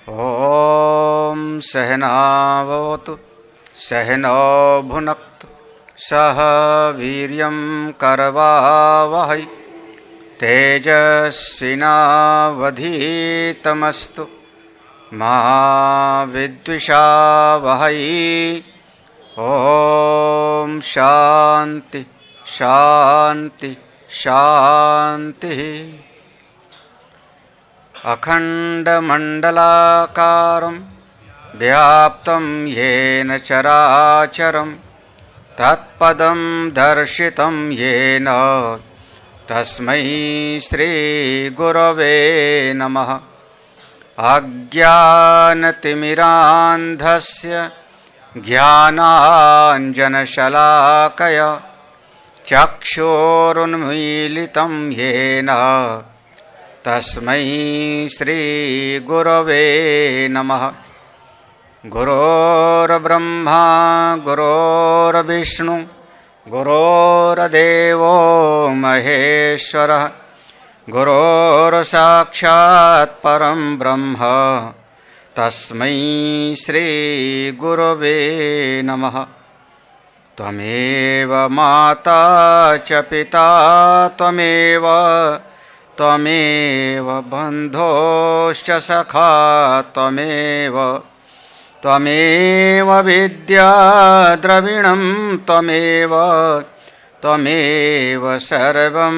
ॐ सहनावतु सहनौ भुनक्तु सह वीर्यं करवावहै तेजस्विनावधीतमस्तु मा विद्विषावहै। ॐ शान्ति शान्ति शान्तिः। अखण्डमण्डलाकारं व्याप्तं येन चराचरं तत्पदं दर्शितं येन तस्मै श्रीगुरवे नमः। अज्ञानतिमिरान्धस्य ज्ञानाञ्जनशलाकया चक्षुरुन्मीलितं येन तस्मै श्रीगुरवे नमः। गुरोर्ब्रह्मा गुरोर्विष्णु गुरोर्देवो महेश्वरः गुरोर्साक्षात् परं ब्रह्म तस्मै श्रीगुरवे नमः। त्वमेव माता च पिता त्वमेव बन्धोश्च सखा त्वमेव विद्या द्रविणं त्वमेव सर्वं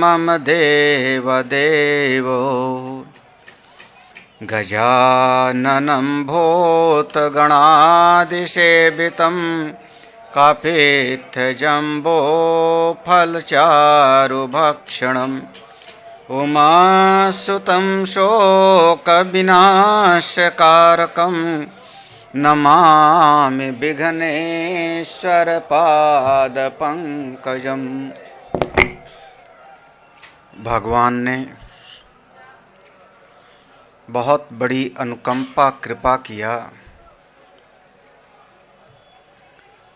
मम देवदेवो। गजाननं भूतगणादिसेवितं कपित्थजम्बोफलचारुभक्षणम् उमासुतं शोकविनाशकारकं नमामि विघ्नेश्वरपादपङ्कजम्। भगवान ने बहुत बड़ी अनुकंपा कृपा किया।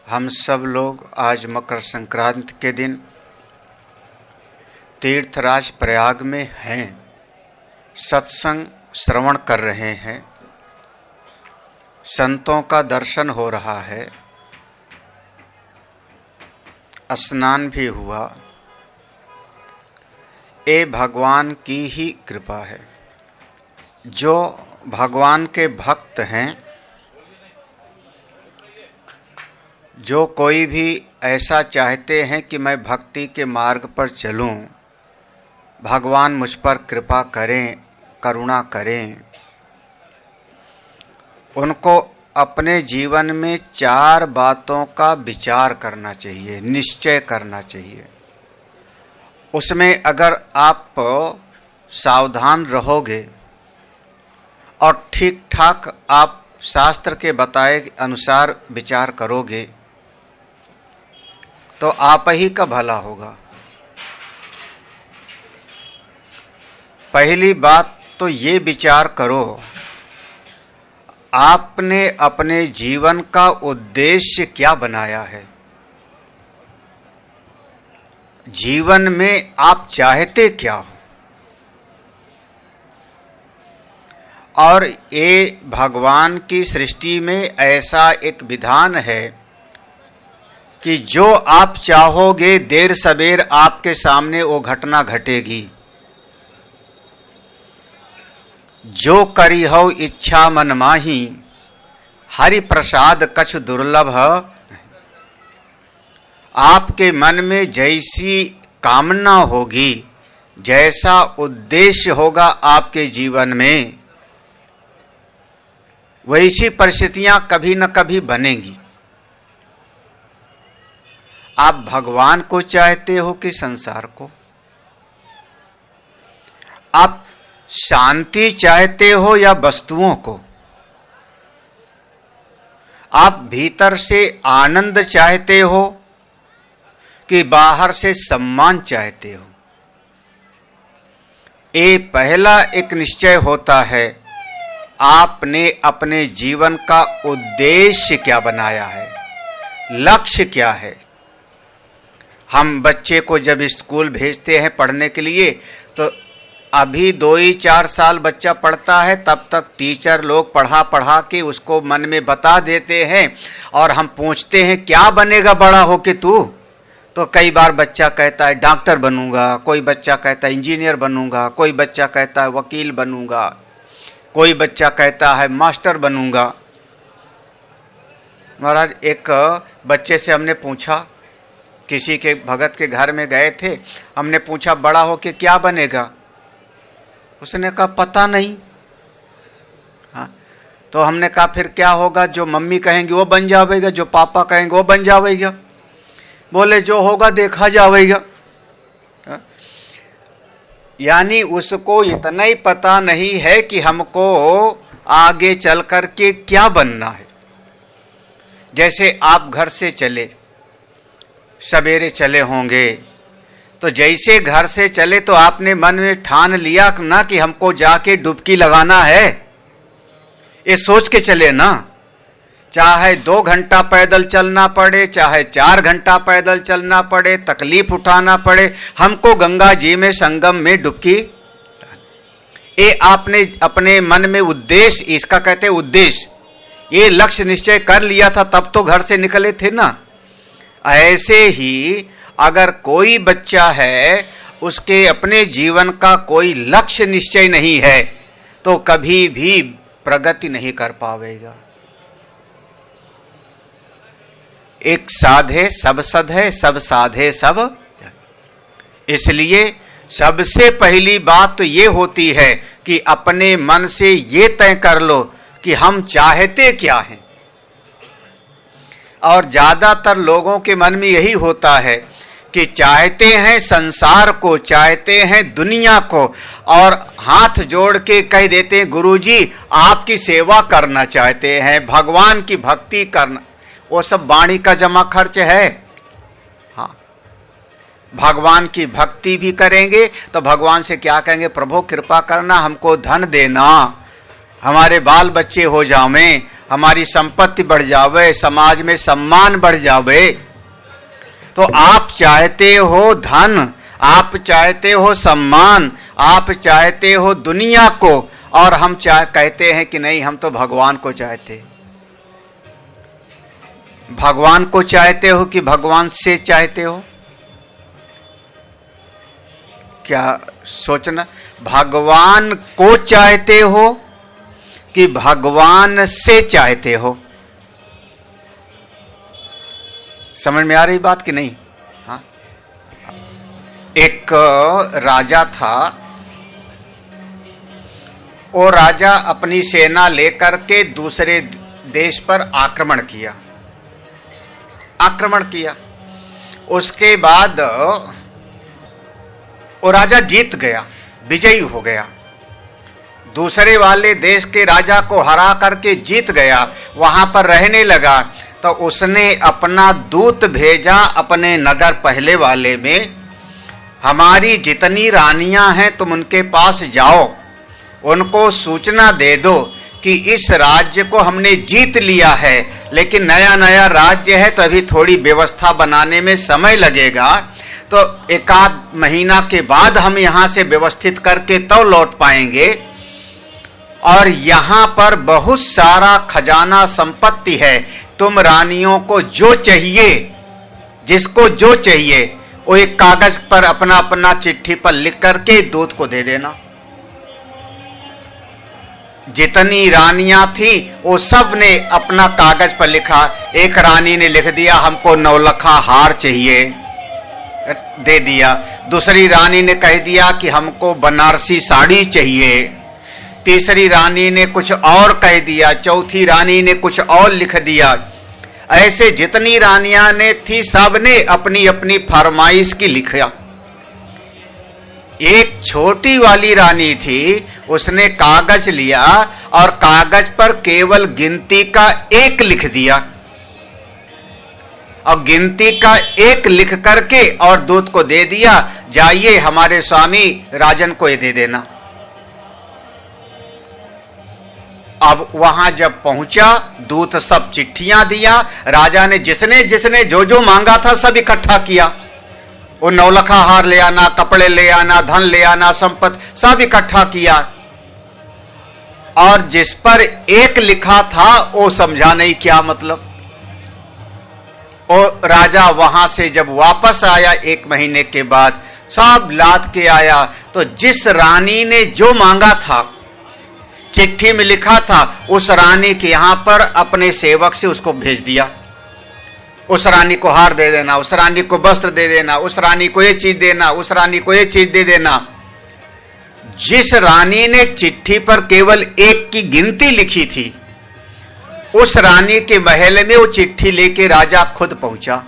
हम सब लोग आज मकर संक्रांति के दिन तीर्थराज प्रयाग में हैं, सत्संग श्रवण कर रहे हैं, संतों का दर्शन हो रहा है, स्नान भी हुआ। ये भगवान की ही कृपा है। जो भगवान के भक्त हैं, जो कोई भी ऐसा चाहते हैं कि मैं भक्ति के मार्ग पर चलूं, भगवान मुझ पर कृपा करें, करुणा करें, उनको अपने जीवन में 4 बातों का विचार करना चाहिए, निश्चय करना चाहिए। उसमें अगर आप सावधान रहोगे और ठीक ठाक आप शास्त्र के बताए अनुसार विचार करोगे तो आप ही का भला होगा। पहली बात तो ये विचार करो, आपने अपने जीवन का उद्देश्य क्या बनाया है। जीवन में आप चाहते क्या हो। और ये भगवान की सृष्टि में ऐसा एक विधान है कि जो आप चाहोगे देर सवेर आपके सामने वो घटना घटेगी। जो करी हो इच्छा मन माही, हरि प्रसाद कछु दुर्लभ। आपके मन में जैसी कामना होगी, जैसा उद्देश्य होगा आपके जीवन में, वैसी परिस्थितियां कभी न कभी बनेंगी। आप भगवान को चाहते हो कि संसार को? आप शांति चाहते हो या वस्तुओं को? आप भीतर से आनंद चाहते हो कि बाहर से सम्मान चाहते हो? ये पहला एक निश्चय होता है, आपने अपने जीवन का उद्देश्य क्या बनाया है, लक्ष्य क्या है। हम बच्चे को जब स्कूल भेजते हैं पढ़ने के लिए तो अभी 2 ही 4 साल बच्चा पढ़ता है, तब तक टीचर लोग पढ़ा पढ़ा के उसको मन में बता देते हैं, और हम पूछते हैं क्या बनेगा बड़ा होके तू, तो कई बार बच्चा कहता है डॉक्टर बनूंगा, कोई बच्चा कहता है इंजीनियर बनूंगा, कोई बच्चा कहता है वकील बनूंगा, कोई बच्चा कहता है मास्टर बनूंगा। महाराज एक बच्चे से हमने पूछा, किसी के भगत के घर में गए थे, हमने पूछा बड़ा होके क्या बनेगा, उसने कहा पता नहीं। हाँ, तो हमने कहा फिर क्या होगा, जो मम्मी कहेंगे वो बन जावेगा, जो पापा कहेंगे वो बन जावेगा। बोले जो होगा देखा जावेगा। यानी उसको इतना ही पता नहीं है कि हमको आगे चल कर के क्या बनना है। जैसे आप घर से चले, सवेरे चले होंगे, तो जैसे घर से चले तो आपने मन में ठान लिया ना कि हमको जाके डुबकी लगाना है, ये सोच के चले ना। चाहे 2 घंटा पैदल चलना पड़े, चाहे 4 घंटा पैदल चलना पड़े, तकलीफ उठाना पड़े, हमको गंगा जी में संगम में डुबकी। ये आपने अपने मन में उद्देश्य, इसका कहते हैं उद्देश्य, ये लक्ष्य निश्चय कर लिया था, तब तो घर से निकले थे ना। ऐसे ही अगर कोई बच्चा है, उसके अपने जीवन का कोई लक्ष्य निश्चय नहीं है, तो कभी भी प्रगति नहीं कर पाएगा। एक साधे सब सद है, सब साधे सब। इसलिए सबसे पहली बात तो ये होती है कि अपने मन से ये तय कर लो कि हम चाहते क्या हैं। और ज्यादातर लोगों के मन में यही होता है कि चाहते हैं संसार को, चाहते हैं दुनिया को, और हाथ जोड़ के कह देते हैं गुरुजी आपकी सेवा करना चाहते हैं, भगवान की भक्ति करना। वो सब वाणी का जमा खर्च है। हाँ, भगवान की भक्ति भी करेंगे तो भगवान से क्या कहेंगे, प्रभु कृपा करना, हमको धन देना, हमारे बाल बच्चे हो जावे, हमारी संपत्ति बढ़ जावे, समाज में सम्मान बढ़ जावे। तो आप चाहते हो धन, आप चाहते हो सम्मान, आप चाहते हो दुनिया को, और हम कहते हैं कि नहीं हम तो भगवान को चाहते। भगवान को चाहते हो कि भगवान से चाहते हो? क्या सोचना, भगवान को चाहते हो कि भगवान से चाहते हो? समझ में आ रही बात कि नहीं? हाँ, एक राजा था, वो राजा अपनी सेना लेकर के दूसरे देश पर आक्रमण किया। उसके बाद वो राजा जीत गया, विजयी हो गया, दूसरे वाले देश के राजा को हरा करके जीत गया, वहां पर रहने लगा। तो उसने अपना दूत भेजा अपने नगर पहले वाले में, हमारी जितनी रानियां हैं तुम उनके पास जाओ, उनको सूचना दे दो कि इस राज्य को हमने जीत लिया है, लेकिन नया नया राज्य है तो अभी थोड़ी व्यवस्था बनाने में समय लगेगा, तो 1-8 महीना के बाद हम यहाँ से व्यवस्थित करके तो लौट पाएंगे। और यहाँ पर बहुत सारा खजाना संपत्ति है, तुम रानियों को जो चाहिए, जिसको जो चाहिए, वो एक कागज पर अपना अपना चिट्ठी पर लिख करके दूत को दे देना। जितनी रानियां थी वो सब ने अपना कागज पर लिखा। एक रानी ने लिख दिया हमको 9 लखा हार चाहिए, दे दिया। दूसरी रानी ने कह दिया कि हमको बनारसी साड़ी चाहिए। तीसरी रानी ने कुछ और कह दिया। चौथी रानी ने कुछ और लिख दिया। ऐसे जितनी रानियां ने थी सब ने अपनी अपनी फरमाइश की लिखा। एक छोटी वाली रानी थी, उसने कागज लिया और कागज पर केवल गिनती का 1 लिख दिया, और गिनती का 1 लिख करके और दूत को दे दिया, जाइए हमारे स्वामी राजन को ये दे देना। अब वहां जब पहुंचा, दूत सब चिट्ठियां दिया। राजा ने जिसने जिसने जो जो मांगा था सब इकट्ठा किया। वो नौलखा हार ले आना, कपड़े ले आना, धन ले आना, संपत्ति सब इकट्ठा किया, और जिस पर एक लिखा था वो समझा नहीं क्या मतलब। और राजा वहां से जब वापस आया 1 महीने के बाद, सब लाद के आया, तो जिस रानी ने जो मांगा था, चिट्ठी में लिखा था, उस रानी के यहां पर अपने सेवक से उसको भेज दिया। उस रानी को हार दे देना, उस रानी को वस्त्र दे देना, उस रानी को ये चीज देना, उस रानी को ये चीज दे देना। जिस रानी ने चिट्ठी पर केवल 1 की गिनती लिखी थी, उस रानी के महल में वो चिट्ठी लेके राजा खुद पहुंचा।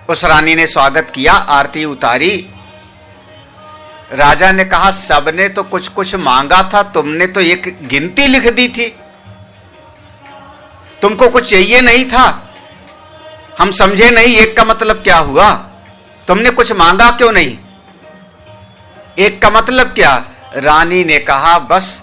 उस रानी ने स्वागत किया, आरती उतारी। राजा ने कहा, सबने तो कुछ कुछ मांगा था, तुमने तो 1 गिनती लिख दी थी, तुमको कुछ चाहिए नहीं था, हम समझे नहीं 1 का मतलब क्या हुआ, तुमने कुछ मांगा क्यों नहीं, 1 का मतलब क्या। रानी ने कहा, बस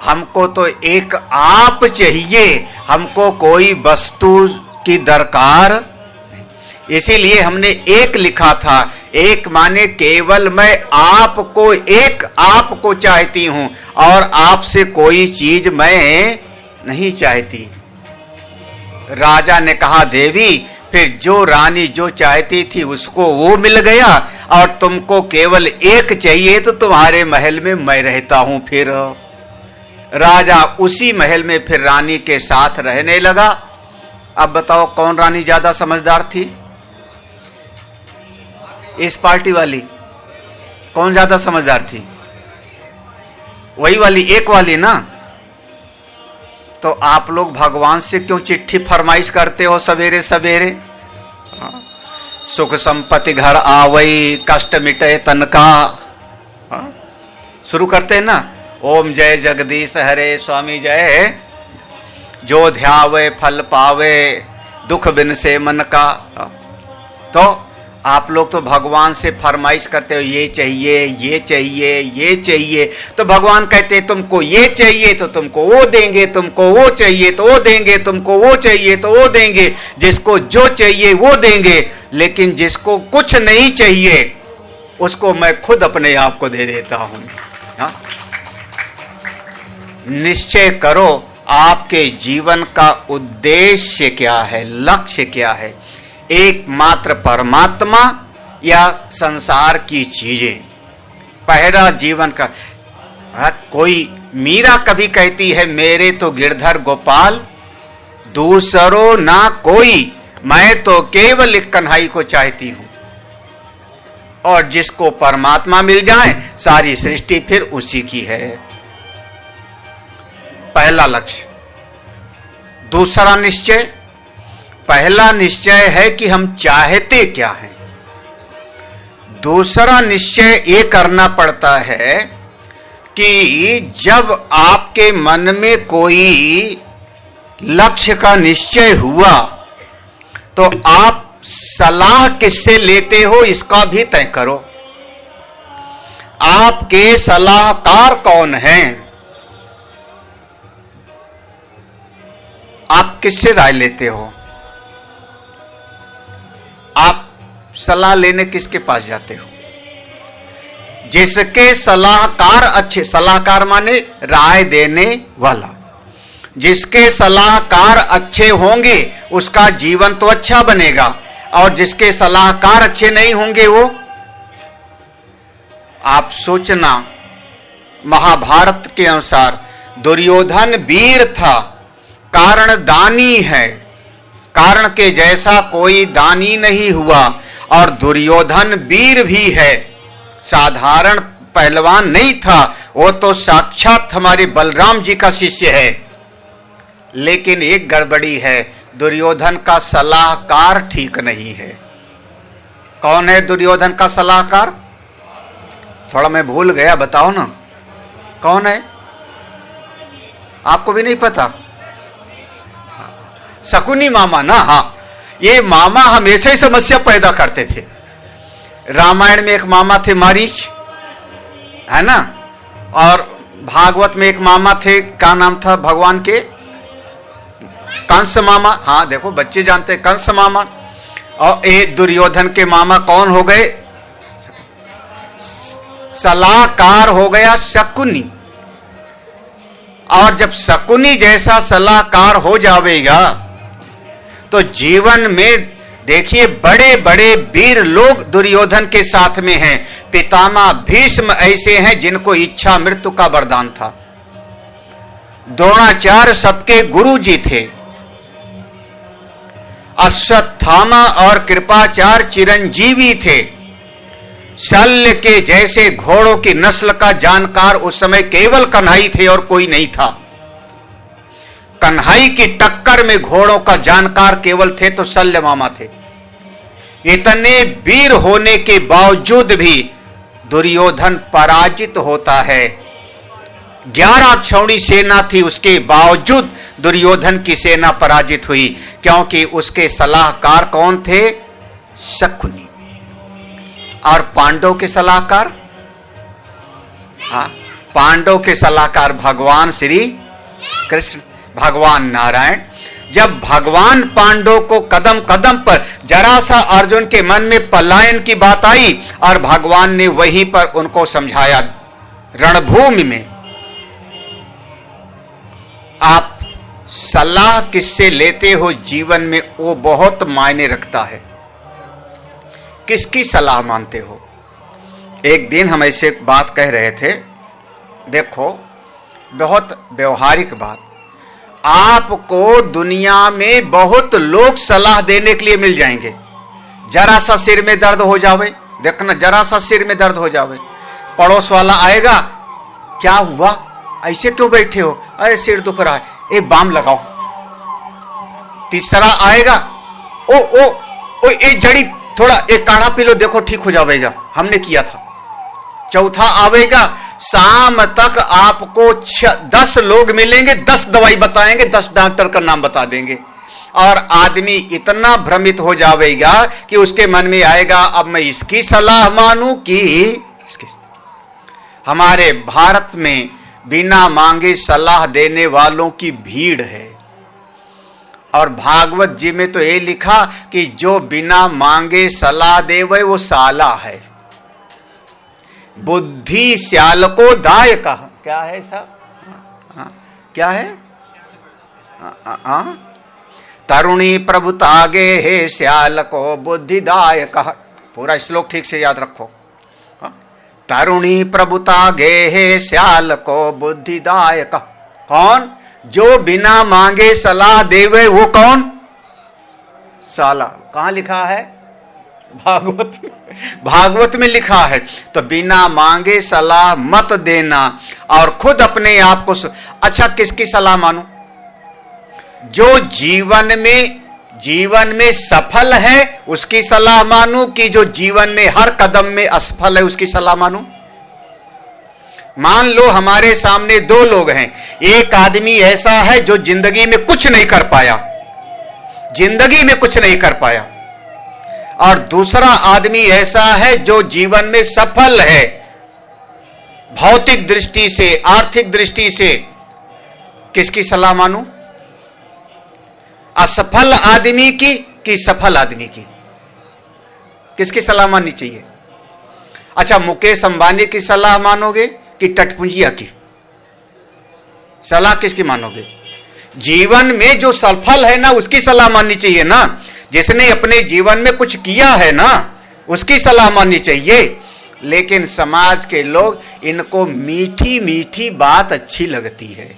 हमको तो 1 आप चाहिए, हमको कोई वस्तु की दरकार नहीं, इसीलिए हमने 1 लिखा था। 1 माने केवल मैं आपको, 1 आपको चाहती हूं, और आपसे कोई चीज मैं नहीं चाहती। राजा ने कहा, देवी, फिर जो रानी जो चाहती थी उसको वो मिल गया, और तुमको केवल 1 चाहिए, तो तुम्हारे महल में मैं रहता हूं। फिर राजा उसी महल में फिर रानी के साथ रहने लगा। अब बताओ कौन रानी ज्यादा समझदार थी? इस पार्टी वाली कौन ज्यादा समझदार थी? वही वाली, 1 वाली ना। तो आप लोग भगवान से क्यों चिट्ठी फरमाइश करते हो सवेरे सवेरे? सुख संपत्ति घर आवई, कष्ट मिटे तन का, शुरू करते हैं ना, ओम जय जगदीश हरे स्वामी जय, जो ध्यावे फल पावे, दुख बिन से मन का। तो आप लोग तो भगवान से फरमाइश करते हो, ये चाहिए, ये चाहिए, ये चाहिए। तो भगवान कहते हैं, तुमको ये चाहिए तो तुमको वो देंगे, तुमको वो चाहिए तो वो देंगे, तुमको वो चाहिए तो वो देंगे, जिसको जो चाहिए वो देंगे। लेकिन जिसको कुछ नहीं चाहिए उसको मैं खुद अपने आप को दे देता हूं। हाँ? निश्चय करो आपके जीवन का उद्देश्य क्या है, लक्ष्य क्या है। एकमात्र परमात्मा या संसार की चीजें, पहला जीवन का। कोई मीरा कभी कहती है, मेरे तो गिरधर गोपाल दूसरो ना कोई, मैं तो केवल एक कन्हई को चाहती हूं। और जिसको परमात्मा मिल जाए सारी सृष्टि फिर उसी की है। पहला लक्ष्य। दूसरा निश्चय, पहला निश्चय है कि हम चाहते क्या हैं। दूसरा निश्चय ये करना पड़ता है कि जब आपके मन में कोई लक्ष्य का निश्चय हुआ तो आप सलाह किससे लेते हो इसका भी तय करो। आपके सलाहकार कौन हैं? आप किससे राय लेते हो? आप सलाह लेने किसके पास जाते हो? जिसके सलाहकार अच्छे, सलाहकार माने राय देने वाला, जिसके सलाहकार अच्छे होंगे उसका जीवन तो अच्छा बनेगा, और जिसके सलाहकार अच्छे नहीं होंगे वो, आप सोचना, महाभारत के अनुसार दुर्योधन वीर था, कारण दानी है, कारण के जैसा कोई दानी नहीं हुआ, और दुर्योधन वीर भी है, साधारण पहलवान नहीं था, वो तो साक्षात हमारे बलराम जी का शिष्य है। लेकिन एक गड़बड़ी है, दुर्योधन का सलाहकार ठीक नहीं है। कौन है दुर्योधन का सलाहकार? थोड़ा मैं भूल गया, बताओ ना कौन है? आपको भी नहीं पता? शकुनी मामा ना। हाँ, ये मामा हमेशा ही समस्या पैदा करते थे। रामायण में एक मामा थे मारीच, है ना, और भागवत में एक मामा थे, क्या नाम था भगवान के? कंस मामा। हाँ देखो, बच्चे जानते हैं, कंस मामा। और एक दुर्योधन के मामा कौन हो गए? सलाहकार हो गया शकुनी। और जब शकुनी जैसा सलाहकार हो जाएगा तो जीवन में देखिए बड़े बड़े वीर लोग दुर्योधन के साथ में हैं। पितामह भीष्म ऐसे हैं जिनको इच्छा मृत्यु का वरदान था। द्रोणाचार्य सबके गुरु जी थे। अश्वत्थामा और कृपाचार्य चिरंजीवी थे। शल्य के जैसे घोड़ों की नस्ल का जानकार उस समय केवल कन्हई थे और कोई नहीं था। कन्हई की टक्कर में घोड़ों का जानकार केवल थे तो शल्य मामा थे। इतने वीर होने के बावजूद भी दुर्योधन पराजित होता है। 11 छौड़ी सेना थी, उसके बावजूद दुर्योधन की सेना पराजित हुई, क्योंकि उसके सलाहकार कौन थे? शकुनी। और पांडव के सलाहकार, पांडव के सलाहकार भगवान श्री कृष्ण, भगवान नारायण। जब भगवान पांडव को कदम कदम पर जरा सा अर्जुन के मन में पलायन की बात आई और भगवान ने वहीं पर उनको समझाया। रणभूमि में आप सलाह किससे लेते हो जीवन में वो बहुत मायने रखता है। किसकी सलाह मानते हो? एक दिन हम ऐसे एक बात कह रहे थे, देखो बहुत व्यवहारिक बात, आपको दुनिया में बहुत लोग सलाह देने के लिए मिल जाएंगे। जरा सा सिर में दर्द हो जावे, देखना जरा सा सिर में दर्द हो जावे, पड़ोस वाला आएगा, क्या हुआ, ऐसे क्यों बैठे हो, अरे सिर दुख रहा है, एक बाम लगाओ। तीसरा आएगा, ओ ओ ओ एक जड़ी, थोड़ा एक काढ़ा पी लो, देखो ठीक हो जाएगा, हमने किया था। चौथा आवेगा, शाम तक आपको 10 लोग मिलेंगे, 10 दवाई बताएंगे, 10 डॉक्टर का नाम बता देंगे। और आदमी इतना भ्रमित हो जाएगा कि उसके मन में आएगा अब मैं इसकी सलाह मानूं कि इसकी। हमारे भारत में बिना मांगे सलाह देने वालों की भीड़ है। और भागवत जी में तो ये लिखा कि जो बिना मांगे सलाह दे वो साला है। बुद्धि श्याल को दाय कहा, क्या है साहब? क्या है? तरुणी प्रभुतागे हे श्याल को बुद्धि दाय कहा। पूरा श्लोक ठीक से याद रखो। तरुणी प्रभुतागे हे श्याल को बुद्धि दाय कहा। कौन? जो बिना मांगे सलाह देवे वो कौन? साला। कहां लिखा है? भागवत में। भागवत में लिखा है। तो बिना मांगे सलाह मत देना और खुद अपने आप को अच्छा किसकी सलाह मानो? जो जीवन में सफल है उसकी सलाह मानूं कि जो जीवन में हर कदम में असफल है उसकी सलाह मानूं? मान लो हमारे सामने 2 लोग हैं। एक आदमी ऐसा है जो जिंदगी में कुछ नहीं कर पाया, जिंदगी में कुछ नहीं कर पाया, और दूसरा आदमी ऐसा है जो जीवन में सफल है, भौतिक दृष्टि से, आर्थिक दृष्टि से। किसकी सलाह मानूं? असफल आदमी की कि सफल आदमी की? किसकी सलाह माननी चाहिए? अच्छा, मुकेश अंबानी की सलाह मानोगे कि टटपुंजिया की सलाह? किसकी मानोगे? जीवन में जो सफल है ना उसकी सलाह माननी चाहिए ना, जिसने अपने जीवन में कुछ किया है ना उसकी सलाह माननी चाहिए। लेकिन समाज के लोग, इनको मीठी मीठी बात अच्छी लगती है,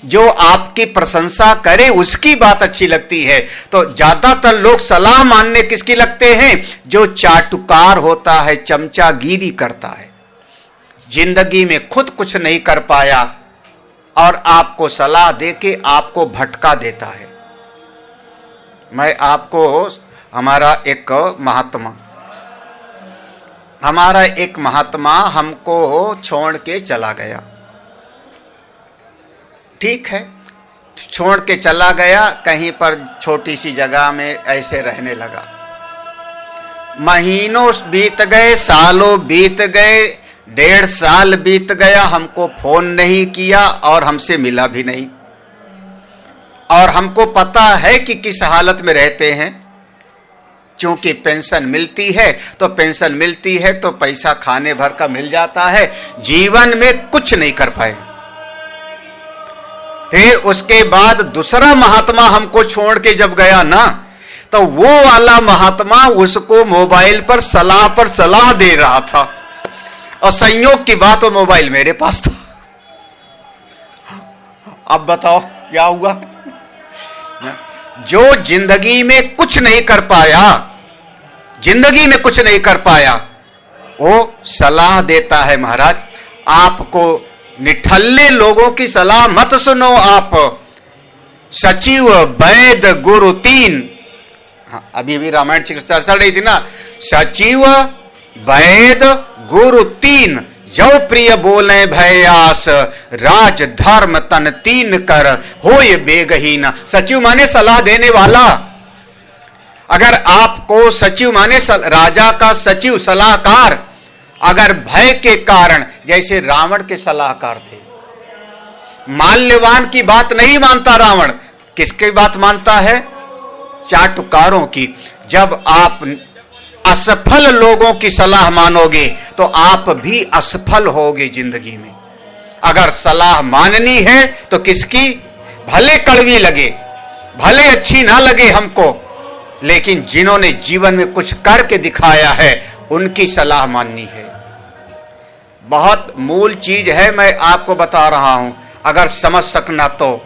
जो आपकी प्रशंसा करे उसकी बात अच्छी लगती है। तो ज्यादातर लोग सलाह मानने किसकी लगते हैं? जो चाटुकार होता है, चमचागिरी करता है, जिंदगी में खुद कुछ नहीं कर पाया और आपको सलाह देके आपको भटका देता है। मैं आपको हमारा एक महात्मा हमको छोड़ के चला गया। ठीक है, छोड़ के चला गया, कहीं पर छोटी सी जगह में ऐसे रहने लगा। महीनों बीत गए, सालों बीत गए, 1.5 साल बीत गया, हमको फोन नहीं किया और हमसे मिला भी नहीं, और हमको पता है कि किस हालत में रहते हैं। क्योंकि पेंशन मिलती है तो पेंशन मिलती है तो पैसा खाने भर का मिल जाता है, जीवन में कुछ नहीं कर पाए। फिर उसके बाद दूसरा महात्मा हमको छोड़ के जब गया ना, तो वो वाला महात्मा उसको मोबाइल पर सलाह दे रहा था, और संयोग की बात वो मोबाइल मेरे पास था। अब बताओ क्या हुआ? जो जिंदगी में कुछ नहीं कर पाया, जिंदगी में कुछ नहीं कर पाया, वो सलाह देता है। महाराज, आपको निठल्ले लोगों की सलाह मत सुनो। आप सचिव वैद गुरु तीन, अभी भी रामायण की चर्चा रही थी ना, सचिव वैद गुरु तीन, जो प्रिय बोले भयास, राज धर्म तन तीन कर, होय बेगहीन। सचिव माने सलाह देने वाला। अगर आपको सचिव माने राजा का सचिव, सलाहकार, अगर भय के कारण, जैसे रावण के सलाहकार थे, माल्यवान की बात नहीं मानता रावण, किसकी बात मानता है? चाटुकारों की। जब आप असफल लोगों की सलाह मानोगे तो आप भी असफल होगे जिंदगी में। अगर सलाह माननी है तो किसकी? भले कड़वी लगे, भले अच्छी ना लगे हमको, लेकिन जिन्होंने जीवन में कुछ करके दिखाया है उनकी सलाह माननी है। बहुत मूल चीज है, मैं आपको बता रहा हूं, अगर समझ सकना तो।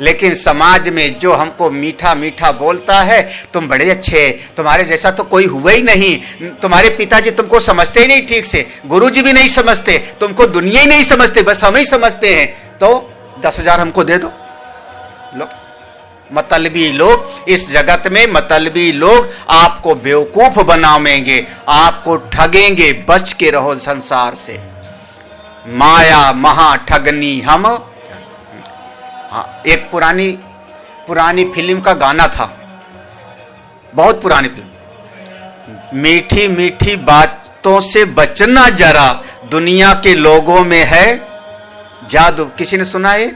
लेकिन समाज में जो हमको मीठा मीठा बोलता है, तुम बड़े अच्छे, तुम्हारे जैसा तो कोई हुआ ही नहीं, तुम्हारे पिताजी तुमको समझते ही नहीं ठीक से, गुरुजी भी नहीं समझते, तुमको दुनिया ही नहीं समझते, बस हम ही समझते हैं, तो 10,000 हमको दे दो। लो, मतलबी लोग इस जगत में, मतलबी लोग आपको बेवकूफ बनावेंगे, आपको ठगेंगे। बच के रहो संसार से, माया महा ठगनी हम। हाँ, एक पुरानी फिल्म का गाना था, बहुत पुरानी फिल्म, मीठी मीठी बातों से बचना जरा, दुनिया के लोगों में है जादू। किसी ने सुना है?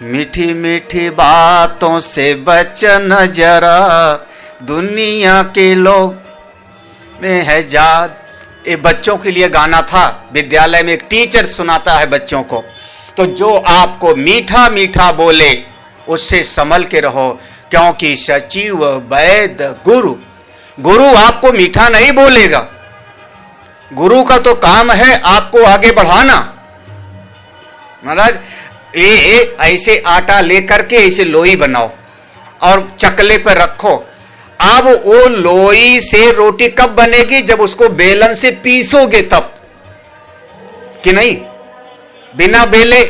मीठी मीठी बातों से बचना जरा, दुनिया के लोग में है जादू। ये बच्चों के लिए गाना था, विद्यालय में एक टीचर सुनाता है बच्चों को। तो जो आपको मीठा मीठा बोले उससे संभल के रहो, क्योंकि सचिव वैद गुरु, गुरु आपको मीठा नहीं बोलेगा। गुरु का तो काम है आपको आगे बढ़ाना। महाराज, ये ऐसे आटा लेकर के ऐसे लोई बनाओ और चकले पर रखो। अब वो लोई से रोटी कब बनेगी? जब उसको बेलन से पीसोगे तब, कि नहीं? बिना बेले,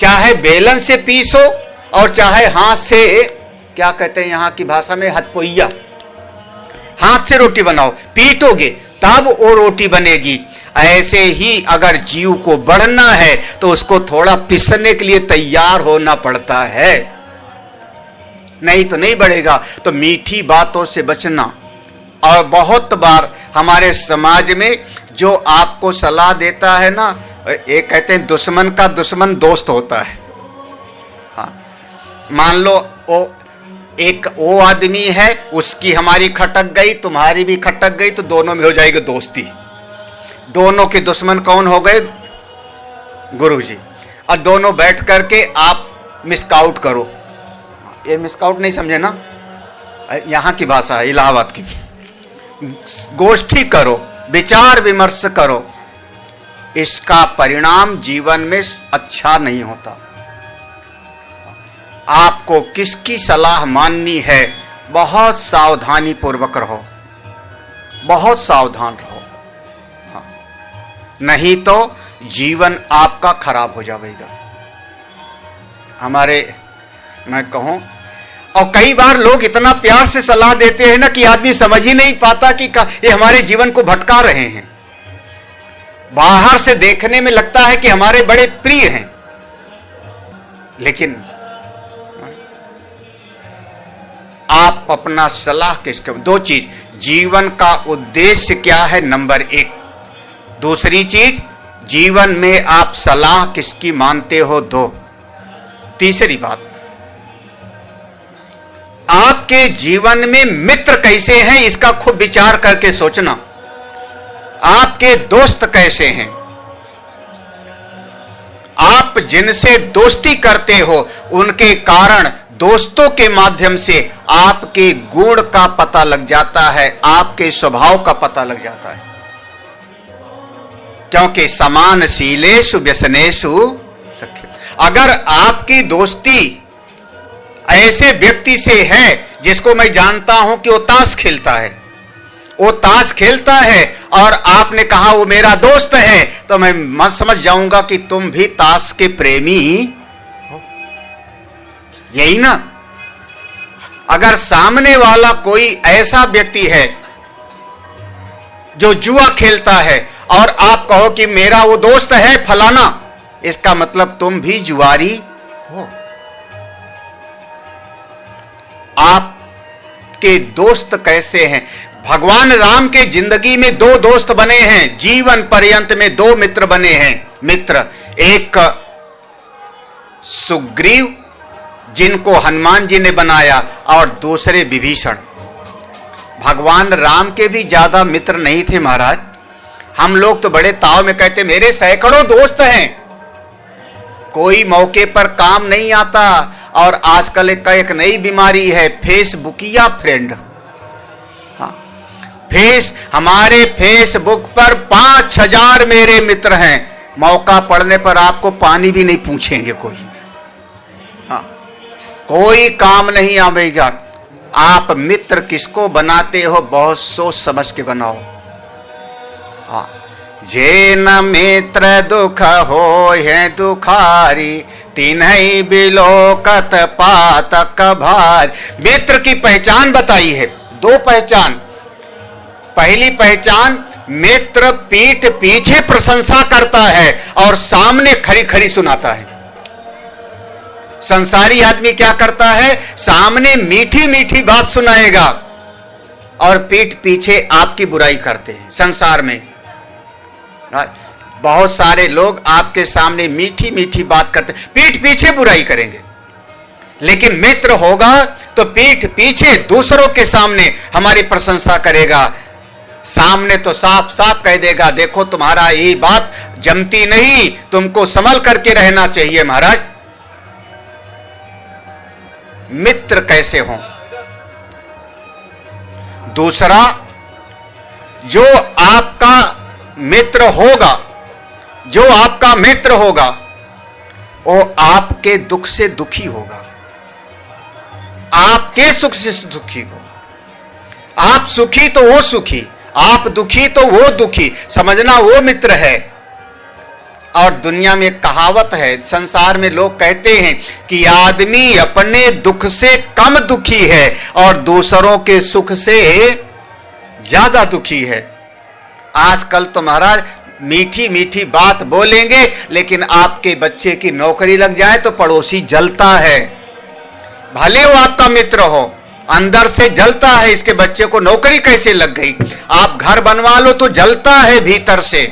चाहे बेलन से पीसो और चाहे हाथ से, क्या कहते हैं यहाँ की भाषा में, हथपोइया, हाथ से रोटी बनाओ, पीटोगे तब वो रोटी बनेगी। ऐसे ही अगर जीव को बढ़ना है तो उसको थोड़ा पिसने के लिए तैयार होना पड़ता है, नहीं तो नहीं बढ़ेगा। तो मीठी बातों से बचना। और बहुत बार हमारे समाज में जो आपको सलाह देता है ना, ये कहते हैं दुश्मन का दुश्मन दोस्त होता है। हाँ, मान लो वो आदमी है, उसकी हमारी खटक गई, तुम्हारी भी खटक गई, तो दोनों में हो जाएगी दोस्ती। दोनों के दुश्मन कौन हो गए? गुरुजी। और दोनों बैठ करके आप मिसकाउट करो। ये मिसकाउट नहीं समझे ना, यहाँ की भाषा है, इलाहाबाद की। गोष्ठी करो, विचार विमर्श करो, इसका परिणाम जीवन में अच्छा नहीं होता। आपको किसकी सलाह माननी है, बहुत सावधानी पूर्वक रहो, बहुत सावधान रहो। हाँ, नहीं तो जीवन आपका खराब हो जाएगा। मैं कहूं, और कई बार लोग इतना प्यार से सलाह देते हैं ना कि आदमी समझ ही नहीं पाता कि ये हमारे जीवन को भटका रहे हैं। बाहर से देखने में लगता है कि हमारे बड़े प्रिय हैं, लेकिन आप अपना सलाह किसके? दो चीज, जीवन का उद्देश्य क्या है, नंबर 1। दूसरी चीज, जीवन में आप सलाह किसकी मानते हो, 2। तीसरी बात, आपके जीवन में मित्र कैसे हैं इसका खूब विचार करके सोचना। आपके दोस्त कैसे हैं? आप जिनसे दोस्ती करते हो उनके कारण, दोस्तों के माध्यम से आपके गुण का पता लग जाता है, आपके स्वभाव का पता लग जाता है। क्योंकि समानशीलेषु व्यसनेषु सख्य। अगर आपकी दोस्ती ऐसे व्यक्ति से है जिसको मैं जानता हूं कि वो ताश खेलता है, वो ताश खेलता है और आपने कहा वो मेरा दोस्त है, तो मैं समझ जाऊंगा कि तुम भी ताश के प्रेमी हो, यही ना। अगर सामने वाला कोई ऐसा व्यक्ति है जो जुआ खेलता है और आप कहो कि मेरा वो दोस्त है फलाना, इसका मतलब तुम भी जुआरी हो। आपके दोस्त कैसे हैं? भगवान राम के जिंदगी में दो दोस्त बने हैं, जीवन पर्यंत में दो मित्र बने हैं। मित्र, एक सुग्रीव जिनको हनुमान जी ने बनाया और दूसरे विभीषण। भगवान राम के भी ज्यादा मित्र नहीं थे महाराज। हम लोग तो बड़े ताव में कहते मेरे सैकड़ों दोस्त हैं, कोई मौके पर काम नहीं आता। और आजकल एक नई बीमारी है, फेसबुकिया फ्रेंड। हमारे फेसबुक पर 5000 मेरे मित्र हैं, मौका पड़ने पर आपको पानी भी नहीं पूछेंगे कोई। हाँ, कोई काम नहीं आवेगा। आप मित्र किसको बनाते हो बहुत सोच समझ के बनाओ। हाँ, जे न मित्र दुख हो है दुखारी, तिन्हई बिलोकत पातक भार। मित्र की पहचान बताई है, दो पहचान। पहली पहचान, मित्र पीठ पीछे प्रशंसा करता है और सामने खरी खरी सुनाता है। संसारी आदमी क्या करता है? सामने मीठी मीठी बात सुनाएगा और पीठ पीछे आपकी बुराई करते हैं। संसार में बहुत सारे लोग आपके सामने मीठी मीठी बात करते, पीठ पीछे बुराई करेंगे। लेकिन मित्र होगा तो पीठ पीछे दूसरों के सामने हमारी प्रशंसा करेगा, सामने तो साफ साफ कह देगा देखो तुम्हारा ये बात जमती नहीं, तुमको संभल करके रहना चाहिए। महाराज, मित्र कैसे हों? दूसरा, जो आपका मित्र होगा, जो आपका मित्र होगा वो आपके दुख से दुखी होगा, आपके सुख से दुखी होगा। आप सुखी तो वो सुखी, आप दुखी तो वो दुखी, समझना वो मित्र है। और दुनिया में कहावत है, संसार में लोग कहते हैं कि आदमी अपने दुख से कम दुखी है और दूसरों के सुख से ज्यादा दुखी है। आजकल तो महाराज मीठी मीठी बात बोलेंगे, लेकिन आपके बच्चे की नौकरी लग जाए तो पड़ोसी जलता है। भले वो आपका मित्र हो, अंदर से जलता है, इसके बच्चे को नौकरी कैसे लग गई। आप घर बनवा लो तो जलता है भीतर से,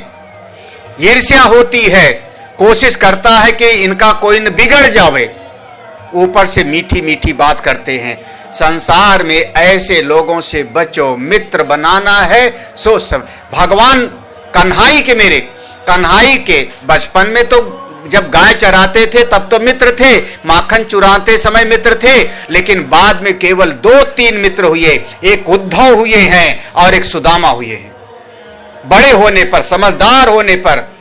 ईर्ष्या होती है, कोशिश करता है कि इनका कोई न बिगड़ जावे, ऊपर से मीठी मीठी बात करते हैं। संसार में ऐसे लोगों से बचो। मित्र बनाना है सोच सब। भगवान कन्हाई के, मेरे कन्हाई के बचपन में तो जब गाय चराते थे तब तो मित्र थे, माखन चुराते समय मित्र थे, लेकिन बाद में केवल 2-3 मित्र हुए। एक उद्धव हुए हैं और एक सुदामा हुए हैं। बड़े होने पर, समझदार होने पर,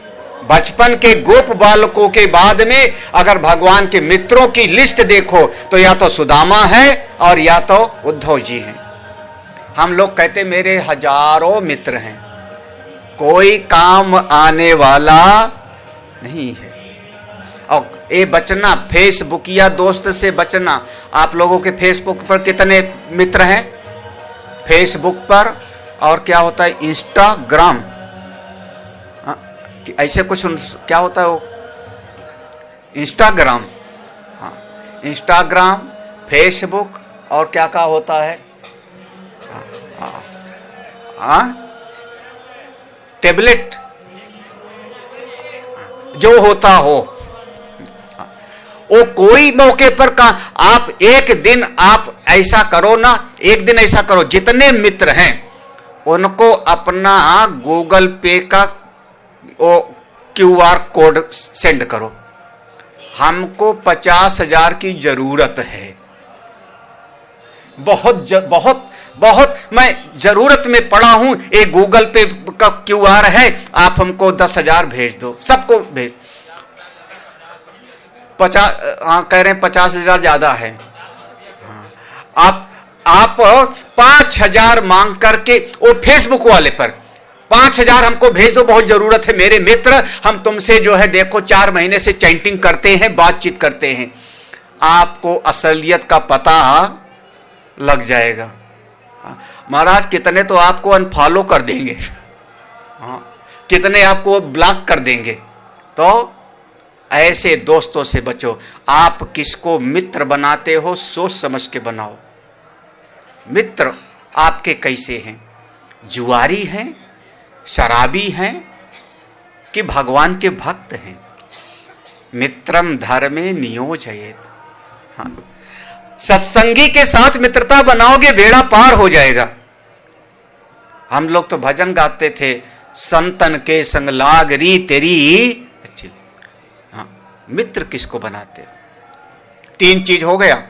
बचपन के गोप बालकों के बाद में अगर भगवान के मित्रों की लिस्ट देखो तो या तो सुदामा है और या तो उद्धव जी हैं। हम लोग कहते मेरे हजारों मित्र हैं, कोई काम आने वाला नहीं है। और ये बचना, फेसबुकिया दोस्त से बचना। आप लोगों के फेसबुक पर कितने मित्र हैं? फेसबुक पर और क्या होता है, इंस्टाग्राम, ऐसे कुछ क्या होता है वो, इंस्टाग्राम। हाँ, इंस्टाग्राम, फेसबुक और क्या क्या होता है, टैबलेट जो होता हो, वो कोई मौके पर आप एक दिन आप ऐसा करो ना, एक दिन ऐसा करो, जितने मित्र हैं उनको अपना गूगल पे का वो QR कोड सेंड करो। हमको 50,000 की जरूरत है, बहुत बहुत मैं जरूरत में पड़ा हूं। एक गूगल पे का QR है, आप हमको 10,000 भेज दो, सबको भेज। 50, हाँ कह रहे हैं 50,000 ज्यादा है। हाँ, आप 5,000 मांग करके वो फेसबुक वाले पर 5,000 हमको भेज दो, बहुत जरूरत है मेरे मित्र, हम तुमसे जो है देखो 4 महीने से चैटिंग करते हैं, बातचीत करते हैं। आपको असलियत का पता लग जाएगा। महाराज कितने तो आपको अनफॉलो कर देंगे, हाँ, कितने आपको ब्लॉक कर देंगे। तो ऐसे दोस्तों से बचो। आप किसको मित्र बनाते हो सोच समझ के बनाओ। मित्र आपके कैसे हैं? जुआरी हैं, शराबी हैं कि भगवान के भक्त हैं? मित्रम धर्मे नियोजयेत। हाँ, सत्संगी के साथ मित्रता बनाओगे बेड़ा पार हो जाएगा। हम लोग तो भजन गाते थे, संतन के संग लागरी तेरी अच्छी। हाँ, मित्र किसको बनाते? 3 चीज हो गया।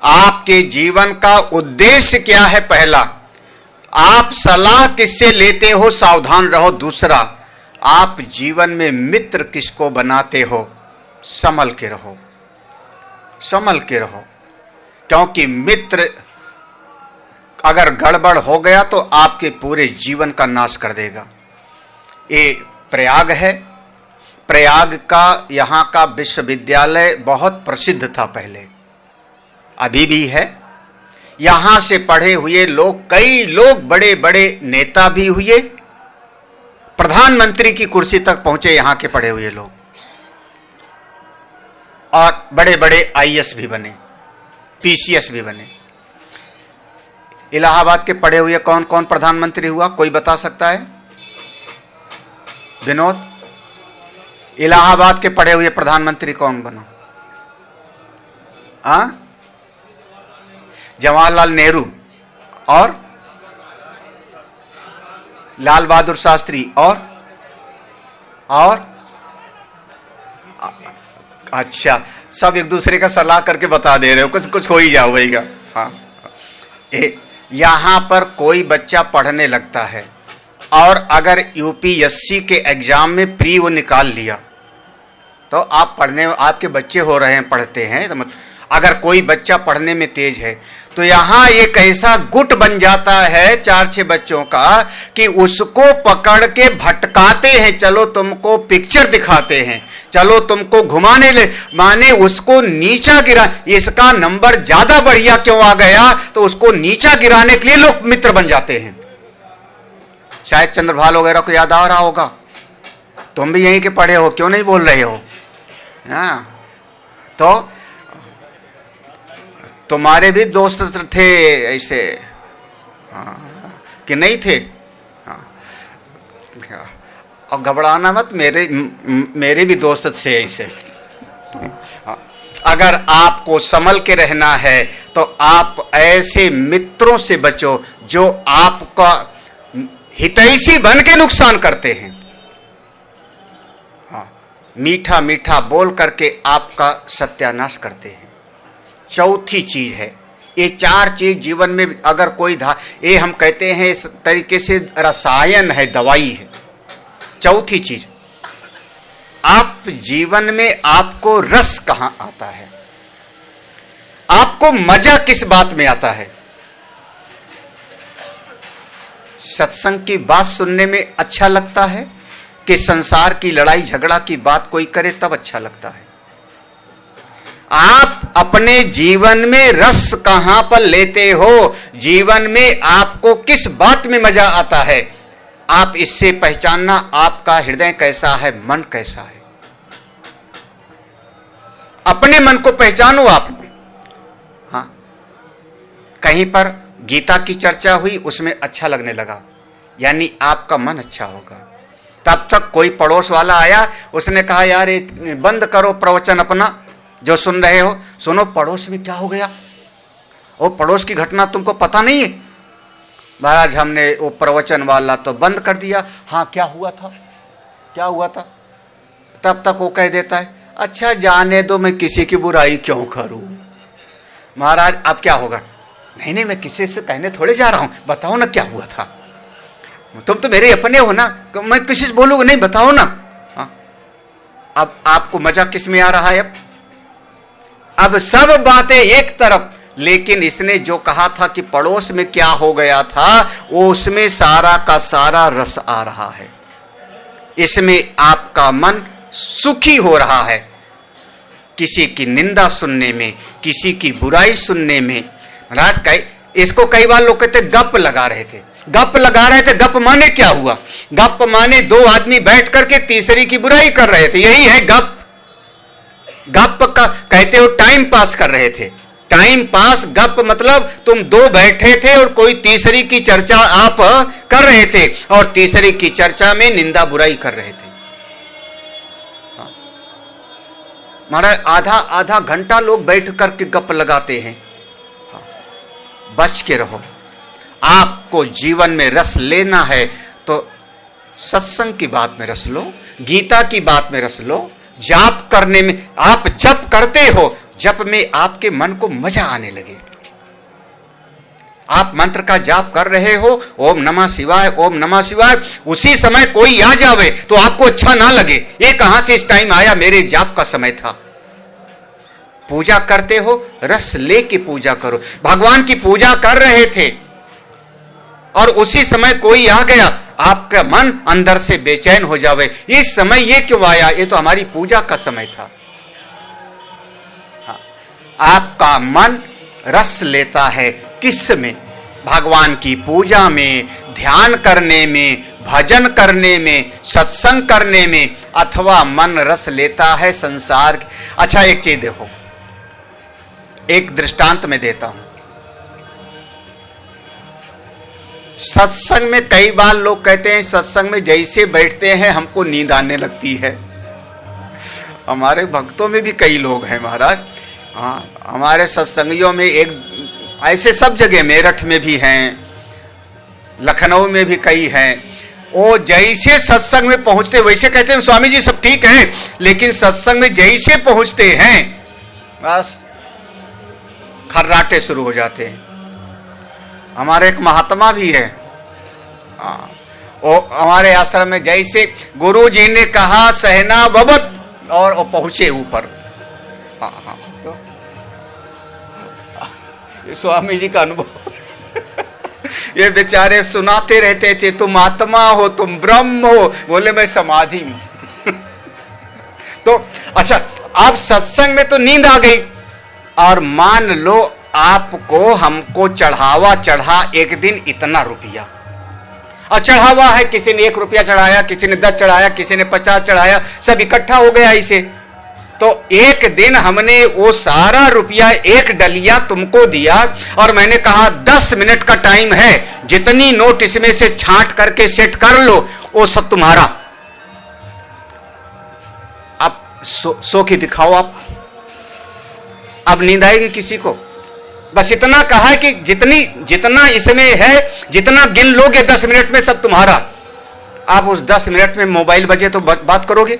आपके जीवन का उद्देश्य क्या है? पहला, आप सलाह किससे लेते हो, सावधान रहो। दूसरा, आप जीवन में मित्र किसको बनाते हो, संभल के रहो, संभल के रहो। क्योंकि मित्र अगर गड़बड़ हो गया तो आपके पूरे जीवन का नाश कर देगा। ये प्रयाग है, प्रयाग का यहाँ का विश्वविद्यालय बहुत प्रसिद्ध था पहले, अभी भी है। यहां से पढ़े हुए लोग, कई लोग बड़े बड़े नेता भी हुए, प्रधानमंत्री की कुर्सी तक पहुंचे यहां के पढ़े हुए लोग, और बड़े बड़े IAS भी बने, PCS भी बने। इलाहाबाद के पढ़े हुए कौन कौन प्रधानमंत्री हुआ, कोई बता सकता है? विनोद, इलाहाबाद के पढ़े हुए प्रधानमंत्री कौन बना? जवाहरलाल नेहरू और लाल बहादुर शास्त्री और अच्छा, सब एक दूसरे का सलाह करके बता दे रहे हो, कुछ कुछ हो ही जाओ भैया। हाँ, यहां पर कोई बच्चा पढ़ने लगता है और अगर UPSC के एग्जाम में प्री वो निकाल लिया तो आप पढ़ने, आपके बच्चे हो रहे हैं, पढ़ते हैं, तो अगर कोई बच्चा पढ़ने में तेज है तो यहां एक ऐसा गुट बन जाता है 4-6 बच्चों का कि उसको पकड़ के भटकाते हैं, चलो तुमको पिक्चर दिखाते हैं, चलो तुमको घुमाने ले, माने उसको नीचा गिरा, इसका नंबर ज्यादा बढ़िया क्यों आ गया, तो उसको नीचा गिराने के लिए लोग मित्र बन जाते हैं। शायद चंद्रभाल वगैरह को याद आ रहा होगा, तुम भी यहीं के पढ़े हो, क्यों नहीं बोल रहे हो? हाँ, तो तुम्हारे भी दोस्त थे ऐसे, हाँ, कि नहीं थे? हाँ, और घबराना मत, मेरे भी दोस्त थे ऐसे। हाँ, अगर आपको संभल के रहना है तो आप ऐसे मित्रों से बचो जो आपका हितैषी बन के नुकसान करते हैं। हाँ, मीठा मीठा बोल करके आपका सत्यानाश करते हैं। चौथी चीज है, ये 4 चीज जीवन में अगर कोई ये हम कहते हैं इस तरीके से रसायन है, दवाई है। चौथी चीज, आप जीवन में आपको रस कहां आता है, आपको मजा किस बात में आता है? सत्संग की बात सुनने में अच्छा लगता है कि संसार की लड़ाई झगड़ा की बात कोई करे तब अच्छा लगता है? आप अपने जीवन में रस कहां पर लेते हो, जीवन में आपको किस बात में मजा आता है, आप इससे पहचानना आपका हृदय कैसा है, मन कैसा है। अपने मन को पहचानो आप। हाँ, कहीं पर गीता की चर्चा हुई, उसमें अच्छा लगने लगा, यानी आपका मन अच्छा होगा। तब तक कोई पड़ोस वाला आया, उसने कहा यार बंद करो प्रवचन अपना, जो सुन रहे हो सुनो, पड़ोस में क्या हो गया, वो पड़ोस की घटना तुमको पता नहीं है। महाराज हमने वो प्रवचन वाला तो बंद कर दिया। हाँ क्या हुआ था, क्या हुआ था? तब तक वो कह देता है अच्छा जाने दो, मैं किसी की बुराई क्यों करूं। महाराज अब क्या होगा? नहीं नहीं, मैं किसी से कहने थोड़े जा रहा हूं, बताओ ना क्या हुआ था। तुम तो मेरे अपने हो ना, मैं किसी से बोलूंगा नहीं, बताओ ना। अब आपको मजा किस में आ रहा है? अब सब बातें एक तरफ, लेकिन इसने जो कहा था कि पड़ोस में क्या हो गया था, वो उसमें सारा का सारा रस आ रहा है। इसमें आपका मन सुखी हो रहा है, किसी की निंदा सुनने में, किसी की बुराई सुनने में। महाराज इसको कई बार लोग कहते गप लगा रहे थे, गप लगा रहे थे। गप माने क्या हुआ? गप माने दो आदमी बैठ करके तीसरी की बुराई कर रहे थे, यही है गप। गप का कहते हो टाइम पास कर रहे थे। टाइम पास गप मतलब तुम दो बैठे थे और कोई तीसरी की चर्चा आप कर रहे थे, और तीसरी की चर्चा में निंदा बुराई कर रहे थे। महाराज आधा आधा घंटा लोग बैठ करके गप लगाते हैं। बच के रहो। आपको जीवन में रस लेना है तो सत्संग की बात में रस लो, गीता की बात में रस लो, जाप करने में। आप जप करते हो, जप में आपके मन को मजा आने लगे। आप मंत्र का जाप कर रहे हो, ओम नमः शिवाय, ओम नमः शिवाय, उसी समय कोई आ जावे तो आपको अच्छा ना लगे, ये कहां से इस टाइम आया, मेरे जाप का समय था। पूजा करते हो, रस लेके पूजा करो। भगवान की पूजा कर रहे थे और उसी समय कोई आ गया, आपका मन अंदर से बेचैन हो जावे, इस समय ये क्यों आया, ये तो हमारी पूजा का समय था। आपका मन रस लेता है किस में? भगवान की पूजा में, ध्यान करने में, भजन करने में, सत्संग करने में, अथवा मन रस लेता है संसार। अच्छा एक चीज देखो, एक दृष्टांत में देता हूं। सत्संग में कई बार लोग कहते हैं सत्संग में जैसे बैठते हैं हमको नींद आने लगती है। हमारे भक्तों में भी कई लोग हैं महाराज। हाँ, हमारे सत्संगियों में एक ऐसे सब जगह, मेरठ में भी हैं, लखनऊ में भी कई हैं। वो जैसे सत्संग में पहुंचते वैसे कहते हैं स्वामी जी सब ठीक है, लेकिन सत्संग में जैसे पहुंचते हैं बस खर्राटे शुरू हो जाते हैं। हमारे एक महात्मा भी है, वो हमारे आश्रम में जैसे गुरु जी ने कहा सहना बबत, और वो पहुंचे ऊपर। तो ये स्वामी जी का अनुभव ये बेचारे सुनाते रहते थे, तुम आत्मा हो, तुम ब्रह्म हो, बोले मैं समाधि में हूं। तो अच्छा, आप सत्संग में तो नींद आ गई, और मान लो आपको हमको चढ़ावा चढ़ा एक दिन इतना रुपया, और चढ़ावा है, किसी ने 1 रुपया चढ़ाया, किसी ने 10 चढ़ाया, किसी ने 50 चढ़ाया, सब इकट्ठा हो गया इसे। तो एक दिन हमने वो सारा रुपया एक डलिया तुमको दिया, और मैंने कहा 10 मिनट का टाइम है, जितनी नोट इसमें से छांट करके सेट कर लो, वो सब तुम्हारा। अब सो के दिखाओ आप। अब नींद आएगी किसी को? बस इतना कहा है कि जितना इसमें है, जितना गिन लोगे 10 मिनट में सब तुम्हारा। आप उस 10 मिनट में मोबाइल बजे तो बात करोगे?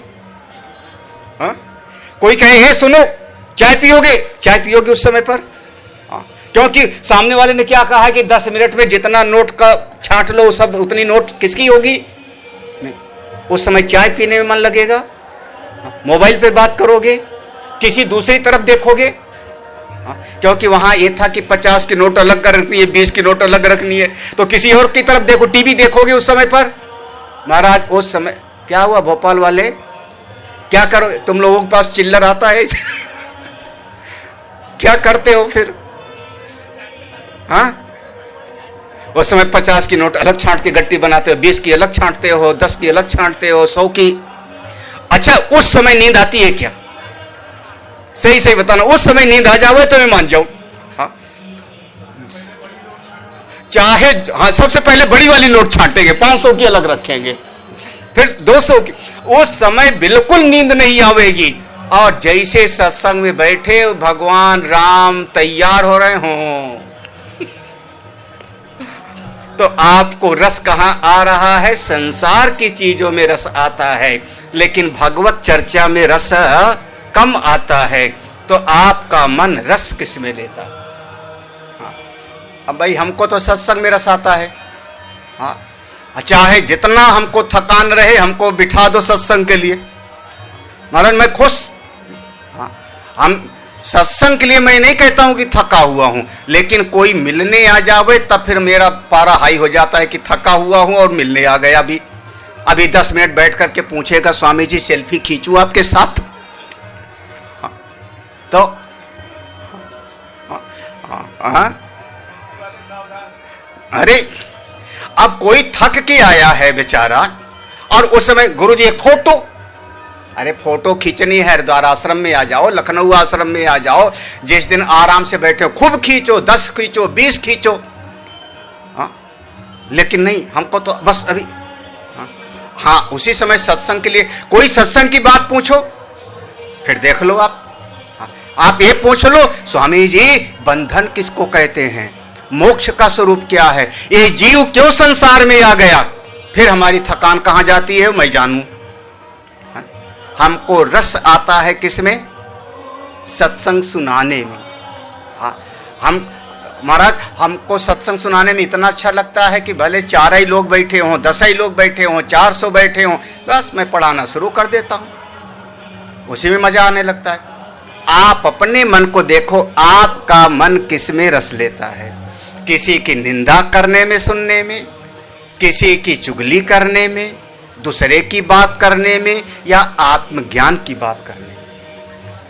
हाँ? कोई कहे हे सुनो, चाय पियोगे? चाय पियोगे उस समय पर? हाँ, क्योंकि सामने वाले ने क्या कहा है कि 10 मिनट में जितना नोट का छांट लो सब उतनी नोट किसकी होगी? उस समय चाय पीने में मन लगेगा, मोबाइल पे बात करोगे, किसी दूसरी तरफ देखोगे। क्योंकि वहां यह था कि 50 की नोट अलग कर रखनी है, 20 की नोट अलग रखनी है, तो किसी और की तरफ देखो, टीवी देखोगे उस समय पर। महाराज उस समय क्या हुआ भोपाल वाले, क्या करो तुम लोगों के पास चिल्लर आता है? क्या करते हो फिर? हाँ, उस समय 50 की नोट अलग छांट के गट्टी बनाते हो, 20 की अलग छांटते हो, 10 की अलग छांटते हो, 100 की। अच्छा उस समय नींद आती है क्या? सही सही बताना, उस समय नींद आ जावे तो मैं मान जाऊं। हाँ? चाहे हाँ, सबसे पहले बड़ी वाली नोट छांटेंगे, 500 की अलग रखेंगे, फिर 200 की। उस समय बिल्कुल नींद नहीं आवेगी, और जैसे सत्संग में बैठे भगवान राम तैयार हो रहे हों, तो आपको रस कहां आ रहा है? संसार की चीजों में रस आता है, लेकिन भगवत चर्चा में रस कम आता है। तो आपका मन रस किस में लेता? हाँ, अब भाई हमको तो सत्संग में रस आता है। हाँ, चाहे जितना हमको थकान रहे, हमको बिठा दो सत्संग के लिए, महाराज मैं खुश। हाँ, हम सत्संग के लिए मैं नहीं कहता हूं कि थका हुआ हूं, लेकिन कोई मिलने आ जावे तब फिर मेरा पारा हाई हो जाता है कि थका हुआ हूं और मिलने आ गया। अभी 10 मिनट बैठ करके पूछेगा स्वामी जी सेल्फी खींचूं आपके साथ? हाँ, तो अरे अब कोई थक के आया है बेचारा, और उस समय गुरु जी एक फोटो, अरे फोटो खींचनी है हरिद्वार आश्रम में आ जाओ, लखनऊ आश्रम में आ जाओ, जिस दिन आराम से बैठे हो खूब खींचो, 10 खींचो, 20 खींचो। हाँ, लेकिन नहीं, हमको तो बस अभी हाँ उसी समय सत्संग के लिए कोई सत्संग की बात पूछो, फिर देख लो आप। आप ये पूछ लो स्वामी जी बंधन किसको कहते हैं, मोक्ष का स्वरूप क्या है, ये जीव क्यों संसार में आ गया, फिर हमारी थकान कहां जाती है मैं जानूं। हमको रस आता है किसमें? सत्संग सुनाने में। हाँ, हम महाराज हमको सत्संग सुनाने में इतना अच्छा लगता है कि भले 4 ही लोग बैठे हों, 10 ही लोग बैठे हों, 400 बैठे हों, बस मैं पढ़ाना शुरू कर देता हूं, उसी में मजा आने लगता है। आप अपने मन को देखो, आपका मन किस में रस लेता है? किसी की निंदा करने में, सुनने में, किसी की चुगली करने में, दूसरे की बात करने में, या आत्मज्ञान की बात करने में?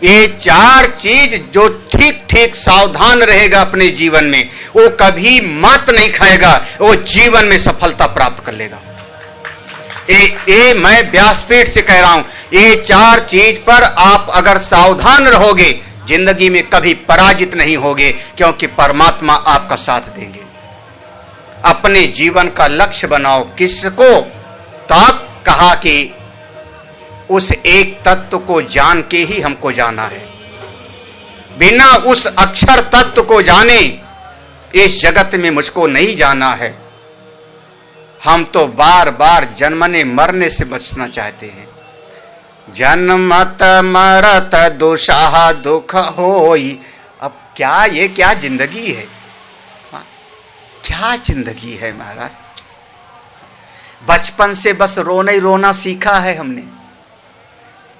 ये 4 चीज जो ठीक ठीक सावधान रहेगा अपने जीवन में, वो कभी मात नहीं खाएगा, वो जीवन में सफलता प्राप्त कर लेगा। ये मैं व्यासपीठ से कह रहा हूं, ये 4 चीज पर आप अगर सावधान रहोगे, जिंदगी में कभी पराजित नहीं होगे, क्योंकि परमात्मा आपका साथ देंगे। अपने जीवन का लक्ष्य बनाओ। किसको? तो आप कहा कि उस एक तत्व को जान के ही हमको जाना है, बिना उस अक्षर तत्व को जाने इस जगत में मुझको नहीं जाना है। हम तो बार बार जन्मने मरने से बचना चाहते हैं। जन्मत मरत दुषाह दुख होई। अब क्या ये क्या जिंदगी है? क्या जिंदगी है महाराज? बचपन से बस रोना ही रोना सीखा है हमने।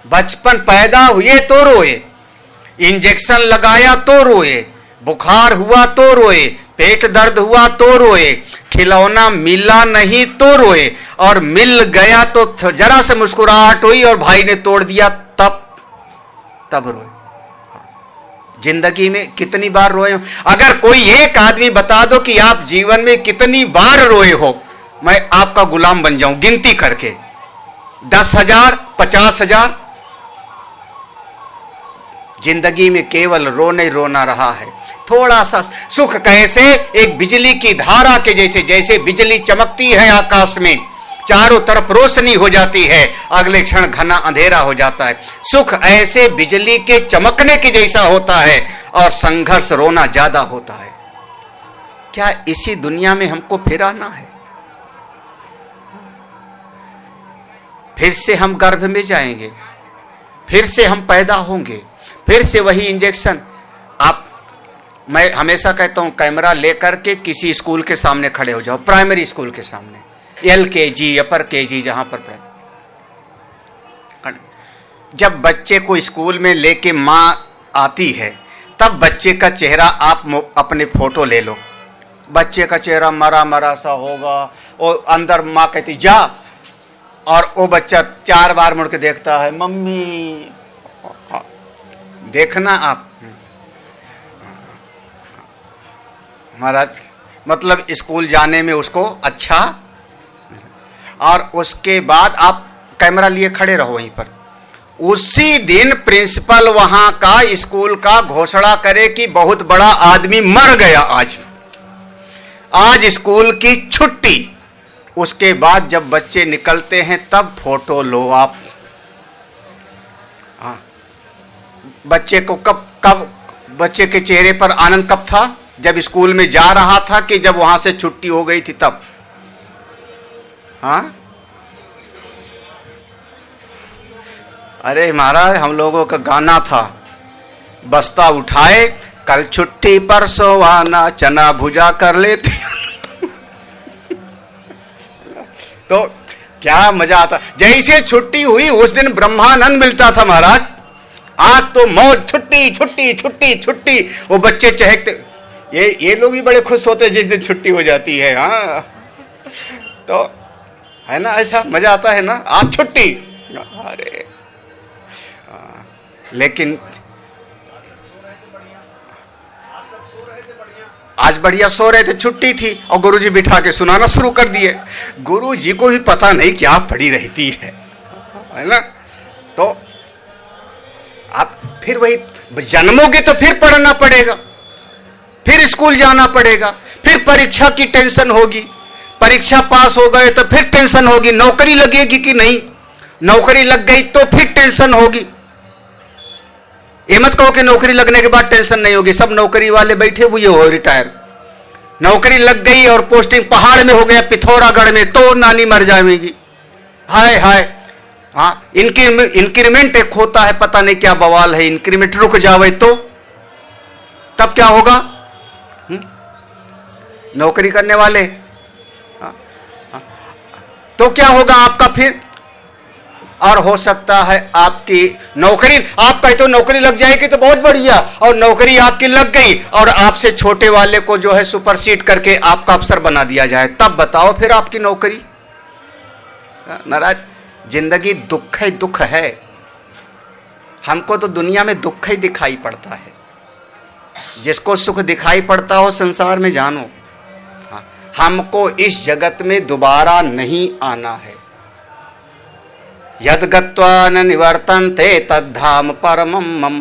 बचपन पैदा हुए तो रोए, इंजेक्शन लगाया तो रोए, बुखार हुआ तो रोए, पेट दर्द हुआ तो रोए, खिलौना मिला नहीं तो रोए, और मिल गया तो जरा से मुस्कुराहट हुई और भाई ने तोड़ दिया तब रोए। जिंदगी में कितनी बार रोए हो? अगर कोई एक आदमी बता दो कि आप जीवन में कितनी बार रोए हो, मैं आपका गुलाम बन जाऊं गिनती करके। 10,000, 50,000। जिंदगी में केवल रोने रोना रहा है। थोड़ा सा सुख कैसे एक बिजली की धारा के जैसे, जैसे बिजली चमकती है आकाश में, चारों तरफ रोशनी हो जाती है, अगले क्षण घना अंधेरा हो जाता है। सुख ऐसे बिजली के चमकने के जैसा होता है, और संघर्ष रोना ज्यादा होता है। क्या इसी दुनिया में हमको फिर आना है? फिर से हम गर्भ में जाएंगे, फिर से हम पैदा होंगे, फिर से वही इंजेक्शन। मैं हमेशा कहता हूं कैमरा लेकर के किसी स्कूल के सामने खड़े हो जाओ, प्राइमरी स्कूल के सामने, LKG अपर KG जहां पर पढ़े। जब बच्चे को स्कूल में लेके माँ आती है, तब बच्चे का चेहरा आप अपने फोटो ले लो। बच्चे का चेहरा मरा मरा सा होगा, और अंदर माँ कहती जा, और वो बच्चा 4 बार मुड़ के देखता है मम्मी। देखना आप महाराज, मतलब स्कूल जाने में उसको अच्छा, और उसके बाद आप कैमरा लिए खड़े रहो वहीं पर। उसी दिन प्रिंसिपल वहां का स्कूल का घोषणा करे कि बहुत बड़ा आदमी मर गया, आज स्कूल की छुट्टी। उसके बाद जब बच्चे निकलते हैं तब फोटो लो आप। बच्चे को कब बच्चे के चेहरे पर आनंद कब था? जब स्कूल में जा रहा था कि जब वहां से छुट्टी हो गई थी तब? हाँ, अरे महाराज, हम लोगों का गाना था, बस्ता उठाए कल छुट्टी परसों आना, चना भुजा कर लेते। तो क्या मजा आता। जैसे छुट्टी हुई उस दिन ब्रह्मानंद मिलता था महाराज। आज तो मौज, छुट्टी छुट्टी छुट्टी छुट्टी। वो बच्चे चहकते, ये लोग भी बड़े खुश होते जिस दिन छुट्टी हो जाती है। हाँ, तो है ना, ऐसा मजा आता है ना, आज छुट्टी। अरे लेकिन आज बढ़िया सो रहे थे, छुट्टी थी, और गुरुजी बिठा के सुनाना शुरू कर दिए। गुरुजी को भी पता नहीं क्या पड़ी रहती है ना। तो आप फिर वही जन्मोगे तो फिर पढ़ना पड़ेगा, फिर स्कूल जाना पड़ेगा, फिर परीक्षा की टेंशन होगी, परीक्षा पास हो गए तो फिर टेंशन होगी, नौकरी लगेगी कि नहीं, नौकरी लग गई तो फिर टेंशन होगी। ये मत कहो कि नौकरी लगने के बाद टेंशन नहीं होगी। सब नौकरी वाले बैठे हुए हो रिटायर, नौकरी लग गई और पोस्टिंग पहाड़ में हो गया, पिथौरागढ़ में, तो नानी मर जाएगी। हाय हाय। हाँ, इंक्रीमेंट एक होता है, पता नहीं क्या बवाल है, इंक्रीमेंट रुक जावे तो तब क्या होगा? नौकरी करने वाले, तो क्या होगा आपका फिर? और हो सकता है आपकी नौकरी, आप कहते तो नौकरी लग जाएगी तो बहुत बढ़िया, और नौकरी आपकी लग गई और आपसे छोटे वाले को जो है सुपरसीड करके आपका अफसर बना दिया जाए, तब बताओ फिर आपकी नौकरी। महाराज, जिंदगी दुख ही दुख है। हमको तो दुनिया में दुख ही दिखाई पड़ता है। जिसको सुख दिखाई पड़ता हो संसार में जानो, हमको इस जगत में दोबारा नहीं आना है। यद गत्वा न निवर्तन्ते तद्धाम परमम मम।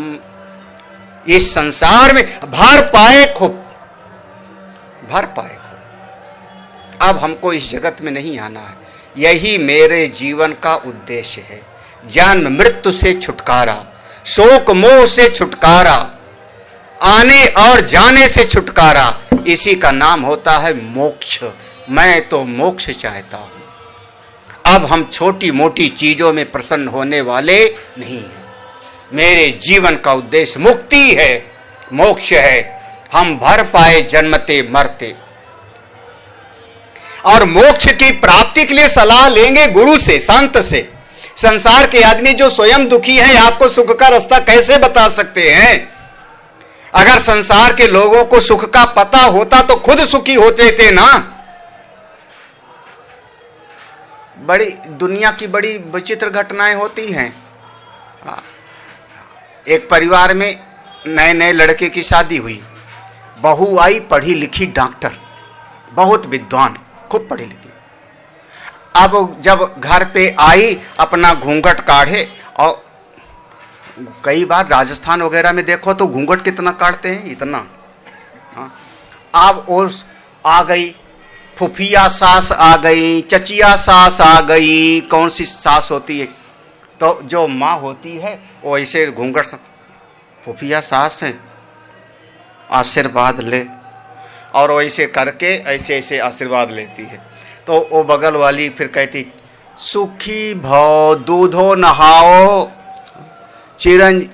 इस संसार में भर पाए खूब, भर पाए खूब। अब हमको इस जगत में नहीं आना है। यही मेरे जीवन का उद्देश्य है। जन्म मृत्यु से छुटकारा, शोक मोह से छुटकारा, आने और जाने से छुटकारा, इसी का नाम होता है मोक्ष। मैं तो मोक्ष चाहता हूं। अब हम छोटी मोटी चीजों में प्रसन्न होने वाले नहीं हैं। मेरे जीवन का उद्देश्य मुक्ति है, मोक्ष है। हम भर पाए जन्मते मरते, और मोक्ष की प्राप्ति के लिए सलाह लेंगे गुरु से, संत से। संसार के आदमी जो स्वयं दुखी है, आपको सुख का रास्ता कैसे बता सकते हैं? अगर संसार के लोगों को सुख का पता होता तो खुद सुखी होते थे ना। बड़ी दुनिया की बड़ी विचित्र घटनाएं होती हैं। एक परिवार में नए नए लड़के की शादी हुई, बहू आई पढ़ी लिखी डॉक्टर, बहुत विद्वान, खूब पढ़ी लिखी। अब जब घर पे आई, अपना घूंघट काढ़े, और कई बार राजस्थान वगैरह में देखो तो घूंघट कितना काटते हैं, इतना। अब और आ गई फुफिया सास, आ गई चचिया सास, आ गई। कौन सी सास होती है? तो जो माँ होती है वो ऐसे घूंघट, फुफिया सास है, आशीर्वाद ले, और वो ऐसे करके ऐसे ऐसे आशीर्वाद लेती है। तो वो बगल वाली फिर कहती, सुखी भव, दूधो नहाओ, चिरंज।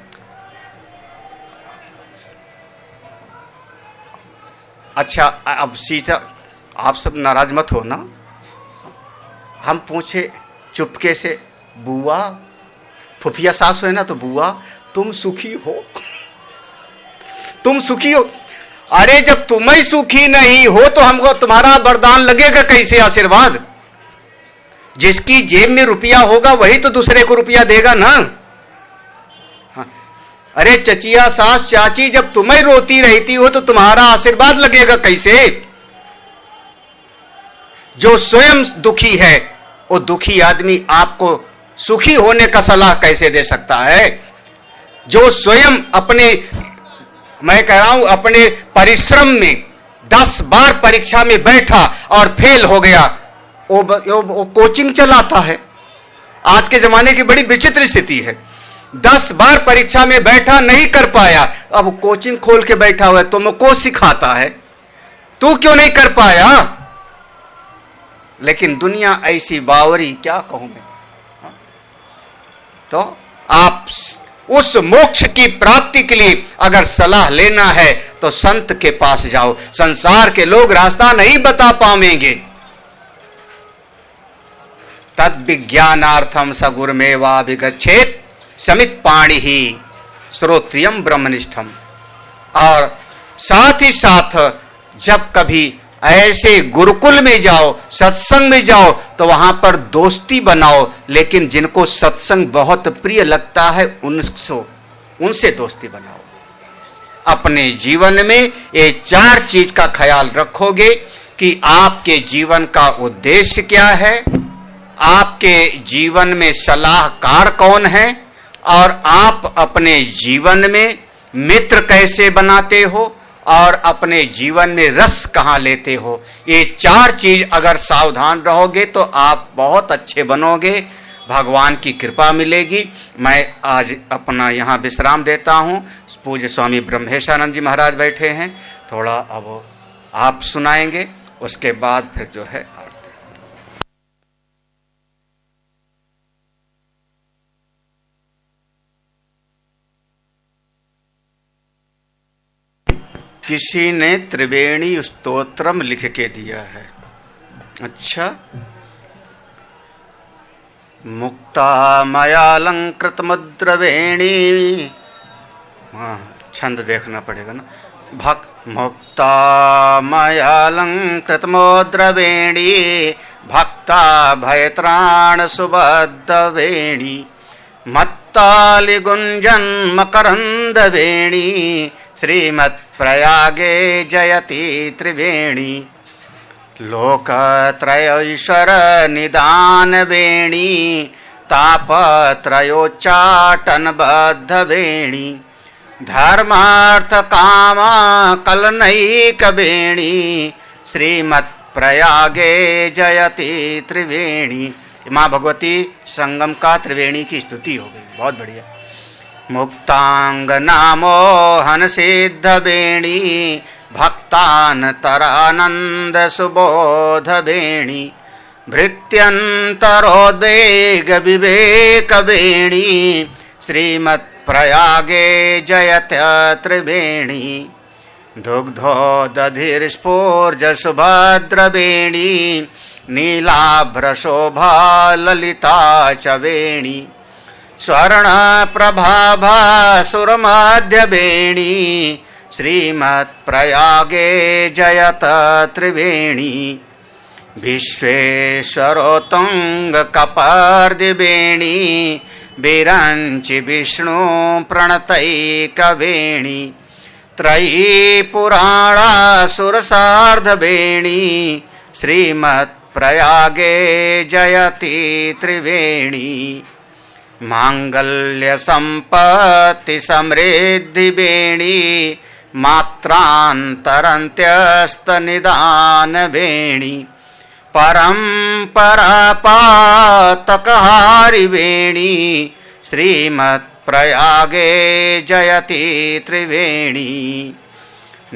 अच्छा, अब सीता, आप सब नाराज मत हो ना। हम पूछे चुपके से, बुआ, फुफिया सास है ना, तो बुआ तुम सुखी हो? तुम सुखी हो? अरे जब तुम ही सुखी नहीं हो तो हमको तुम्हारा वरदान लगेगा कैसे, आशीर्वाद? जिसकी जेब में रुपया होगा वही तो दूसरे को रुपया देगा ना। अरे चचिया सास, चाची, जब तुम ही रोती रहती हो तो तुम्हारा आशीर्वाद लगेगा कैसे? जो स्वयं दुखी है, वो दुखी आदमी आपको सुखी होने का सलाह कैसे दे सकता है? जो स्वयं अपने, मैं कह रहा हूं, अपने परिश्रम में 10 बार परीक्षा में बैठा और फेल हो गया, वो कोचिंग चलाता है। आज के जमाने की बड़ी विचित्र स्थिति है। 10 बार परीक्षा में बैठा, नहीं कर पाया, अब कोचिंग खोल के बैठा हुआ है, तुमको सिखाता है, तू क्यों नहीं कर पाया? लेकिन दुनिया ऐसी बावरी, क्या कहूं मैं। तो आप उस मोक्ष की प्राप्ति के लिए अगर सलाह लेना है तो संत के पास जाओ, संसार के लोग रास्ता नहीं बता पाएंगे। तद विज्ञानार्थम स गुरुमेवा विगच्छेत समित पाणि ही श्रोत्रियम ब्रह्मनिष्ठम। और साथ ही साथ जब कभी ऐसे गुरुकुल में जाओ, सत्संग में जाओ, तो वहां पर दोस्ती बनाओ, लेकिन जिनको सत्संग बहुत प्रिय लगता है उनसे दोस्ती बनाओ। अपने जीवन में ये 4 चीज का ख्याल रखोगे कि आपके जीवन का उद्देश्य क्या है, आपके जीवन में सलाहकार कौन है, और आप अपने जीवन में मित्र कैसे बनाते हो, और अपने जीवन में रस कहां लेते हो। ये 4 चीज अगर सावधान रहोगे तो आप बहुत अच्छे बनोगे, भगवान की कृपा मिलेगी। मैं आज अपना यहाँ विश्राम देता हूँ। पूज्य स्वामी ब्रह्मेशानंद जी महाराज बैठे हैं, थोड़ा अब आप सुनाएंगे, उसके बाद फिर जो है किसी ने त्रिवेणी स्तोत्रम लिख के दिया है। अच्छा, मुक्ता मयालंकृत मुद्रवेणी, हाँ छंद देखना पड़ेगा ना। मुक्ता मयालंकृत मुद्रवेणी भक्ता भयत्राण सुबद्धवेणी मत्तालि गुंजन मकरंद वेणी श्रीमत् प्रयागे जयति त्रिवेणी लोकत्रयैश्वर निदान वेणी तापत्रयोच्चाटन बद्ध वेणी धर्मार्थ काम कलनैक वेणी श्रीमत् प्रयागे जयति त्रिवेणी। माँ भगवती संगम का त्रिवेणी की स्तुति हो गई, बहुत बढ़िया। मुक्तांग नामोहन सिद्ध वेणी भक्तान तरानंद सुबोध वेणी भृत्यंतरोद्वेग विवेक वेणी श्रीमत् प्रयागे जयत त्रिवेणी दुग्धोदधिर्स्फूर्ज सुभद्र वेणी नीलाभ्रशोभा ललिता च वेणी स्वर्ण प्रभाभासुरमध्य वेणी श्रीमत् प्रयागे जयत त्रिवेणी विश्वेश्वरोत्तुंग कपर्दि वेणी विरंचि विष्णु प्रणतैक वेणी त्रयी पुराणासुरसार्ध वेणी श्रीमत् प्रयागे जयति त्रिवेणी मांगल्य संपत्ति समृद्धि वेणी मात्रांतरंत्यस्त निदान वेणी परंपरा पातकहारि वेणी श्रीमत् प्रयागे जयति त्रिवेणी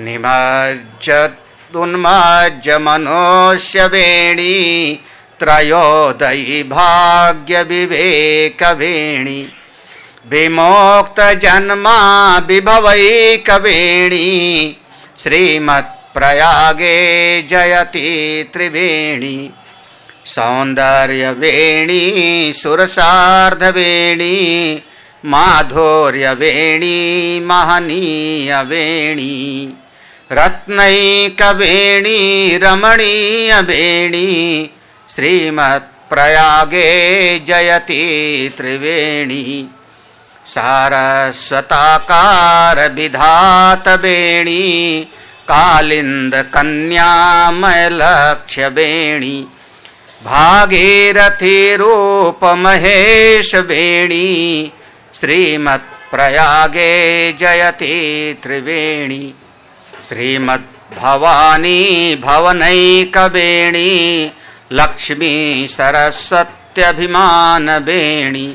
निमज्जोन्मज्ज मनुष्य वेणी त्रयोदयी भाग्य विवेक वेणी विमोक्त जन्मा विभवैक वेणी श्रीमत् प्रयागे जयति त्रिवेणी सौंदर्य वेणी सुरसार्ध वेणी माधुर्य वेणी महनीय वेणी रत्नैक वेणी रमणीय वेणी श्रीमत् प्रयागे जयति त्रिवेणी सारस्वताकार विधात वेणी कालिंद कन्यामय लक्ष्य वेणी भागीरथी रूप महेश वेणी श्रीमत् प्रयागे जयति त्रिवेणी श्रीमद् भवानी भवनैक वेणी लक्ष्मी सरस्वत्यभिमान वेणी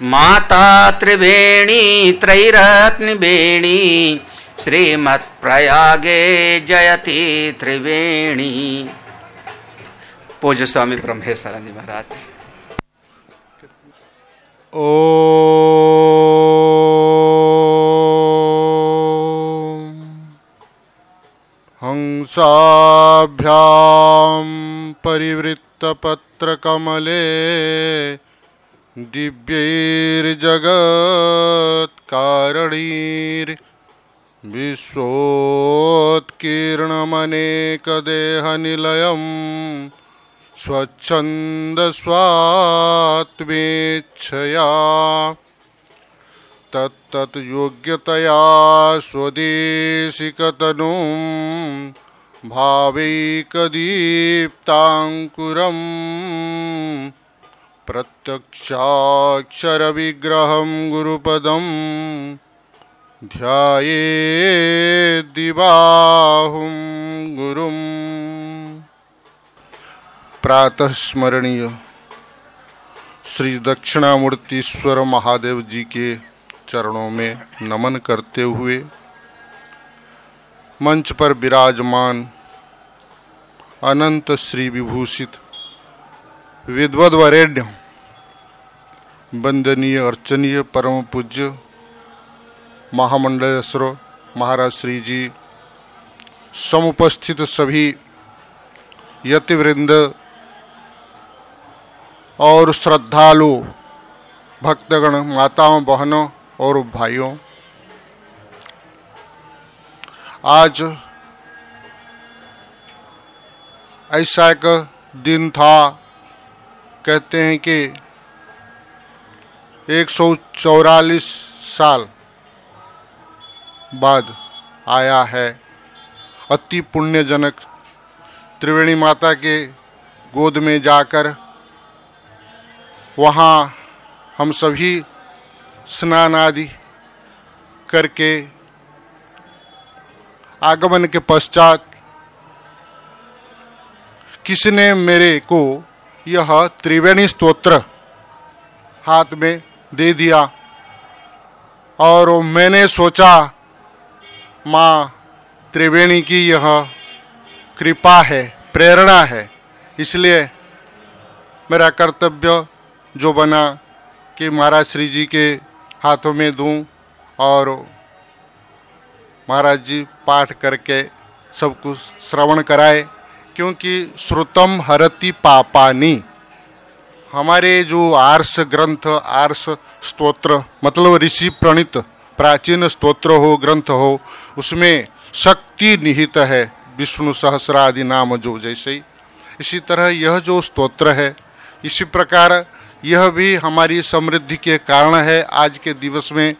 माता त्रिवेणी त्रैरत्न बेणी श्रीमत्प्रयागे जयति त्रिवेणी। पूज्य स्वामी ब्रह्मेश्वरानंद जी महाराज। ओ हंसाभ्यां परिवृत्तपत्रकमले दिव्यैर्जगत्कारणैर् विश्वोत्कीर्णमनेकदेहनिलयं स्वच्छन्दस्वात्मेच्छया तत्तत् योग्यतया स्वदेशिकतनुं भावैकदीप्ताङ्कुरं प्रत्यक्षाक्षरविग्रहं गुरुपदं ध्यायेद्दिबाहुं गुरुम्। प्रातः स्मरणीय श्री दक्षिणामूर्तीश्वर महादेव जी के चरणों में नमन करते हुए मंच पर विराजमान अनंत श्री विभूषित विद्वद वरेण्य वंदनीय अर्चनीय परम पूज्य महामंडलेश्वर महाराज श्री जी, समुपस्थित सभी यतिवृंद और श्रद्धालु भक्तगण, माताओं, बहनों और भाइयों, आज ऐसा एक दिन था, कहते हैं कि 144 साल बाद आया है। अति पुण्यजनक त्रिवेणी माता के गोद में जाकर वहाँ हम सभी स्नान आदि करके आगमन के पश्चात किसी ने मेरे को यह त्रिवेणी स्तोत्र हाथ में दे दिया और मैंने सोचा माँ त्रिवेणी की यह कृपा है, प्रेरणा है, इसलिए मेरा कर्तव्य जो बना कि महाराज श्री जी के हाथों में दूं और महाराज जी पाठ करके सब कुछ श्रवण कराए, क्योंकि श्रुतम हरति पापानि, हमारे जो आर्ष ग्रंथ, आर्ष स्तोत्र मतलब ऋषि प्रणीत प्राचीन स्तोत्र हो, ग्रंथ हो, उसमें शक्ति निहित है, विष्णु सहस्रादि नाम जो जैसे ही। इसी तरह यह जो स्तोत्र है, इसी प्रकार यह भी हमारी समृद्धि के कारण है। आज के दिवस में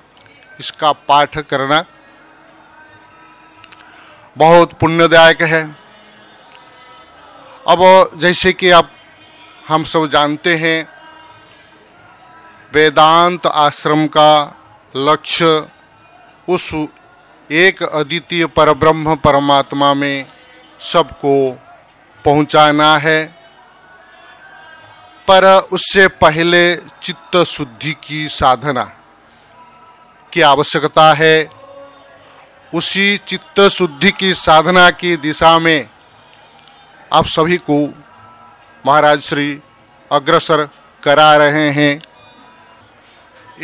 इसका पाठ करना बहुत पुण्यदायक है। अब जैसे कि आप हम सब जानते हैं, वेदांत आश्रम का लक्ष्य उस एक अद्वितीय परब्रह्म परमात्मा में सबको पहुंचाना है, पर उससे पहले चित्त शुद्धि की साधना की आवश्यकता है। उसी चित्त शुद्धि की साधना की दिशा में आप सभी को महाराज श्री अग्रसर करा रहे हैं।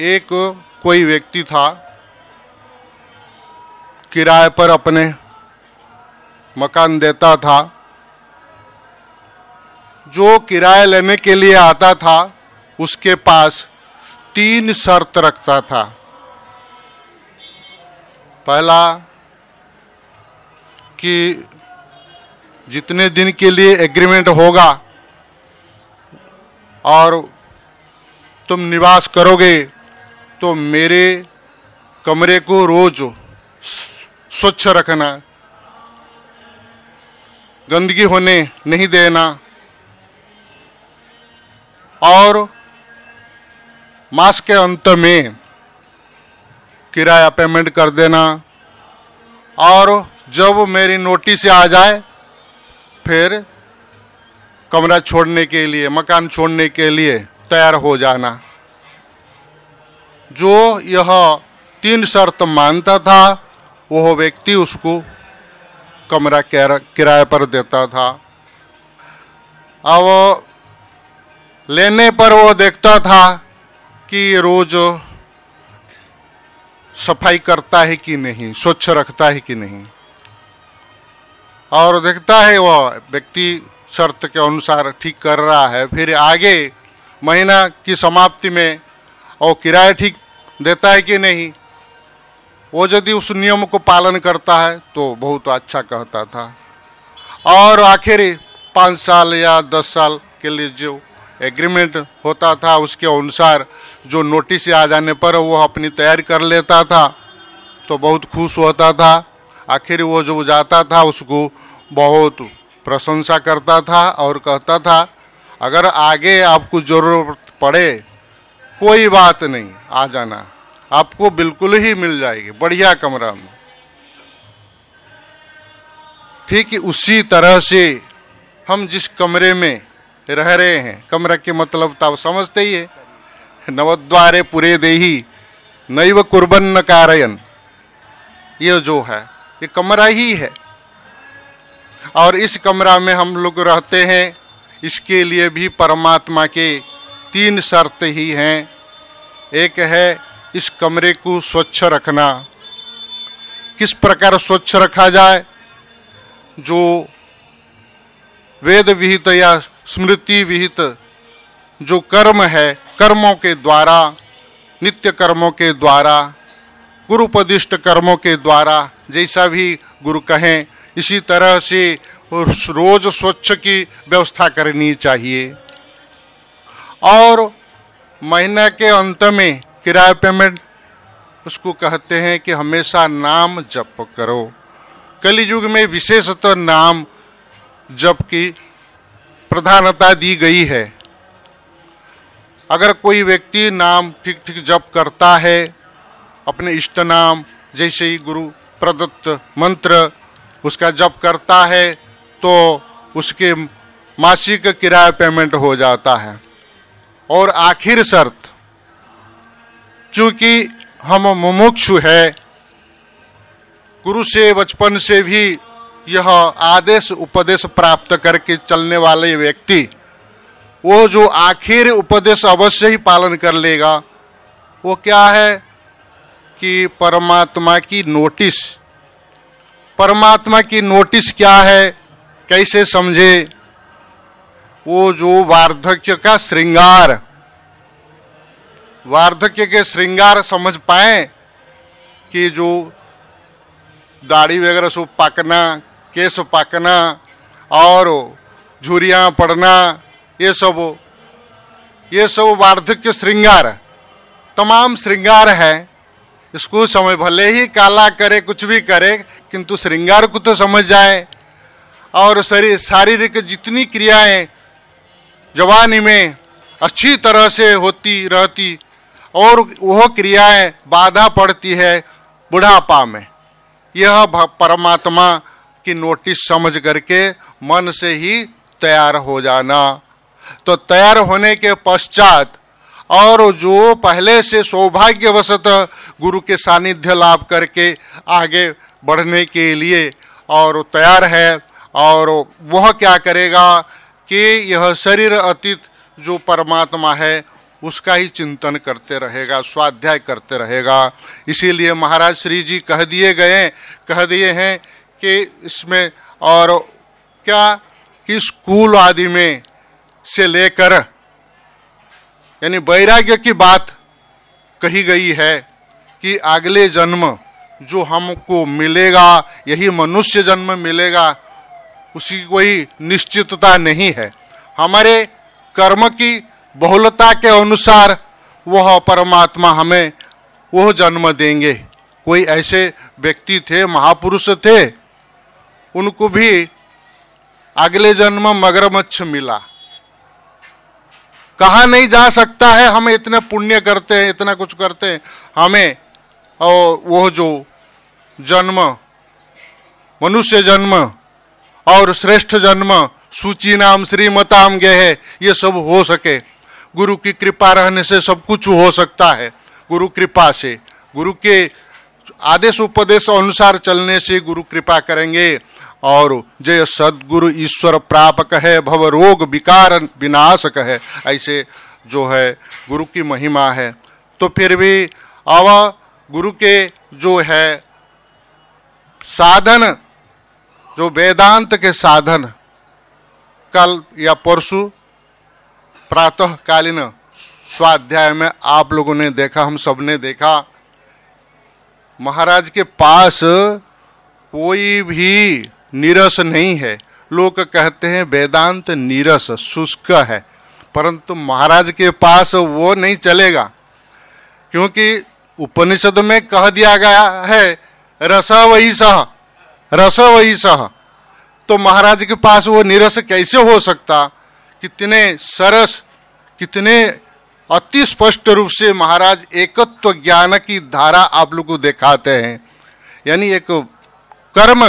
एक कोई व्यक्ति था, किराए पर अपने मकान देता था। जो किराया लेने के लिए आता था उसके पास 3 शर्त रखता था। पहला कि जितने दिन के लिए एग्रीमेंट होगा और तुम निवास करोगे तो मेरे कमरे को रोज स्वच्छ रखना, गंदगी होने नहीं देना और मास के अंत में किराया पेमेंट कर देना। और जब मेरी नोटिस आ जाए फिर कमरा छोड़ने के लिए, मकान छोड़ने के लिए तैयार हो जाना। जो यह 3 शर्त मानता था वह व्यक्ति उसको कमरा किराए पर देता था। अब लेने पर वो देखता था कि रोज सफाई करता है कि नहीं, स्वच्छ रखता है कि नहीं, और देखता है वह व्यक्ति शर्त के अनुसार ठीक कर रहा है। फिर आगे महीना की समाप्ति में और किराया ठीक देता है कि नहीं, वो यदि उस नियम को पालन करता है तो बहुत अच्छा कहता था। और आखिर 5 साल या 10 साल के लिए जो एग्रीमेंट होता था उसके अनुसार जो नोटिस आ जाने पर वो अपनी तैयारी कर लेता था तो बहुत खुश होता था। आखिर वो जो जाता था उसको बहुत प्रशंसा करता था और कहता था अगर आगे आपको ज़रूरत पड़े कोई बात नहीं, आ जाना, आपको बिल्कुल ही मिल जाएगी बढ़िया कमरा में। ठीक उसी तरह से हम जिस कमरे में रह रहे हैं, कमरा के मतलब तो आप समझते ही है, नवद्वारे पुरे देही नैव कुर्बन्न कारयन, ये जो है ये कमरा ही है। और इस कमरा में हम लोग रहते हैं, इसके लिए भी परमात्मा के 3 शर्त ही हैं। एक है इस कमरे को स्वच्छ रखना। किस प्रकार स्वच्छ रखा जाए? जो वेद विहित या स्मृति विहित जो कर्म है, कर्मों के द्वारा, नित्य कर्मों के द्वारा, गुरुपदिष्ट कर्मों के द्वारा, जैसा भी गुरु कहें इसी तरह से रोज स्वच्छ की व्यवस्था करनी चाहिए। और महीने के अंत में किराया पेमेंट उसको कहते हैं कि हमेशा नाम जप करो। कलयुग में विशेषतः नाम जप की प्रधानता दी गई है। अगर कोई व्यक्ति नाम ठीक ठीक जप करता है, अपने इष्ट नाम जैसे ही गुरु प्रदत्त मंत्र उसका जप करता है तो उसके मासिक किराया पेमेंट हो जाता है। और आखिर शर्त, क्योंकि हम मुमुक्षु है, गुरु से बचपन से भी यह आदेश उपदेश प्राप्त करके चलने वाले व्यक्ति, वो जो आखिर उपदेश अवश्य ही पालन कर लेगा। वो क्या है कि परमात्मा की नोटिस। परमात्मा की नोटिस क्या है, कैसे समझे? वो जो वार्धक्य का श्रृंगार, वार्धक्य के श्रृंगार समझ पाए कि जो दाढ़ी वगैरह सब पाकना, केस पाकना और झुर्रियाँ पड़ना, ये सब वार्धक्य श्रृंगार, तमाम श्रृंगार है। इसको समझ, भले ही काला करे कुछ भी करे, किंतु श्रृंगार को तो समझ जाए। और शारीरिक जितनी क्रियाएं जवानी में अच्छी तरह से होती रहती और वह क्रियाएं बाधा पड़ती है बुढ़ापा में, यह परमात्मा की नोटिस समझ करके मन से ही तैयार हो जाना। तो तैयार होने के पश्चात और जो पहले से सौभाग्यवशत गुरु के सानिध्य लाभ करके आगे बढ़ने के लिए और तैयार है, और वह क्या करेगा कि यह शरीर अतीत जो परमात्मा है उसका ही चिंतन करते रहेगा, स्वाध्याय करते रहेगा। इसीलिए महाराज श्री जी कह दिए हैं कि इसमें और क्या कि स्कूल आदि में से लेकर यानी वैराग्य की बात कही गई है कि अगले जन्म जो हमको मिलेगा यही मनुष्य जन्म मिलेगा, उसकी कोई निश्चितता नहीं है। हमारे कर्म की बहुलता के अनुसार वह परमात्मा हमें वह जन्म देंगे। कोई ऐसे व्यक्ति थे, महापुरुष थे, उनको भी अगले जन्म मगरमच्छ मिला। कहा नहीं जा सकता है, हम इतने पुण्य करते हैं, इतना कुछ करते हैं, हमें और वह जो जन्म मनुष्य जन्म और श्रेष्ठ जन्म सूची नाम श्रीमताम गे है, ये सब हो सके। गुरु की कृपा रहने से सब कुछ हो सकता है, गुरु कृपा से, गुरु के आदेश उपदेश अनुसार चलने से गुरु कृपा करेंगे। और जय सद्गुरु ईश्वर प्रापक है, भव रोग विकार विनाशक है, ऐसे जो है गुरु की महिमा है। तो फिर भी अब गुरु के जो है साधन, जो वेदांत के साधन, कल या परसों प्रातःकालीन स्वाध्याय में आप लोगों ने देखा, हम सब ने देखा, महाराज के पास कोई भी नीरस नहीं है। लोग कहते हैं वेदांत नीरस शुष्क है, परंतु महाराज के पास वो नहीं चलेगा, क्योंकि उपनिषद में कह दिया गया है रस वही सह, रस वही सह। तो महाराज के पास वो नीरस कैसे हो सकता? कितने सरस, कितने अति स्पष्ट रूप से महाराज एकत्व ज्ञान की धारा आप लोग को दिखाते हैं। यानी एक कर्म,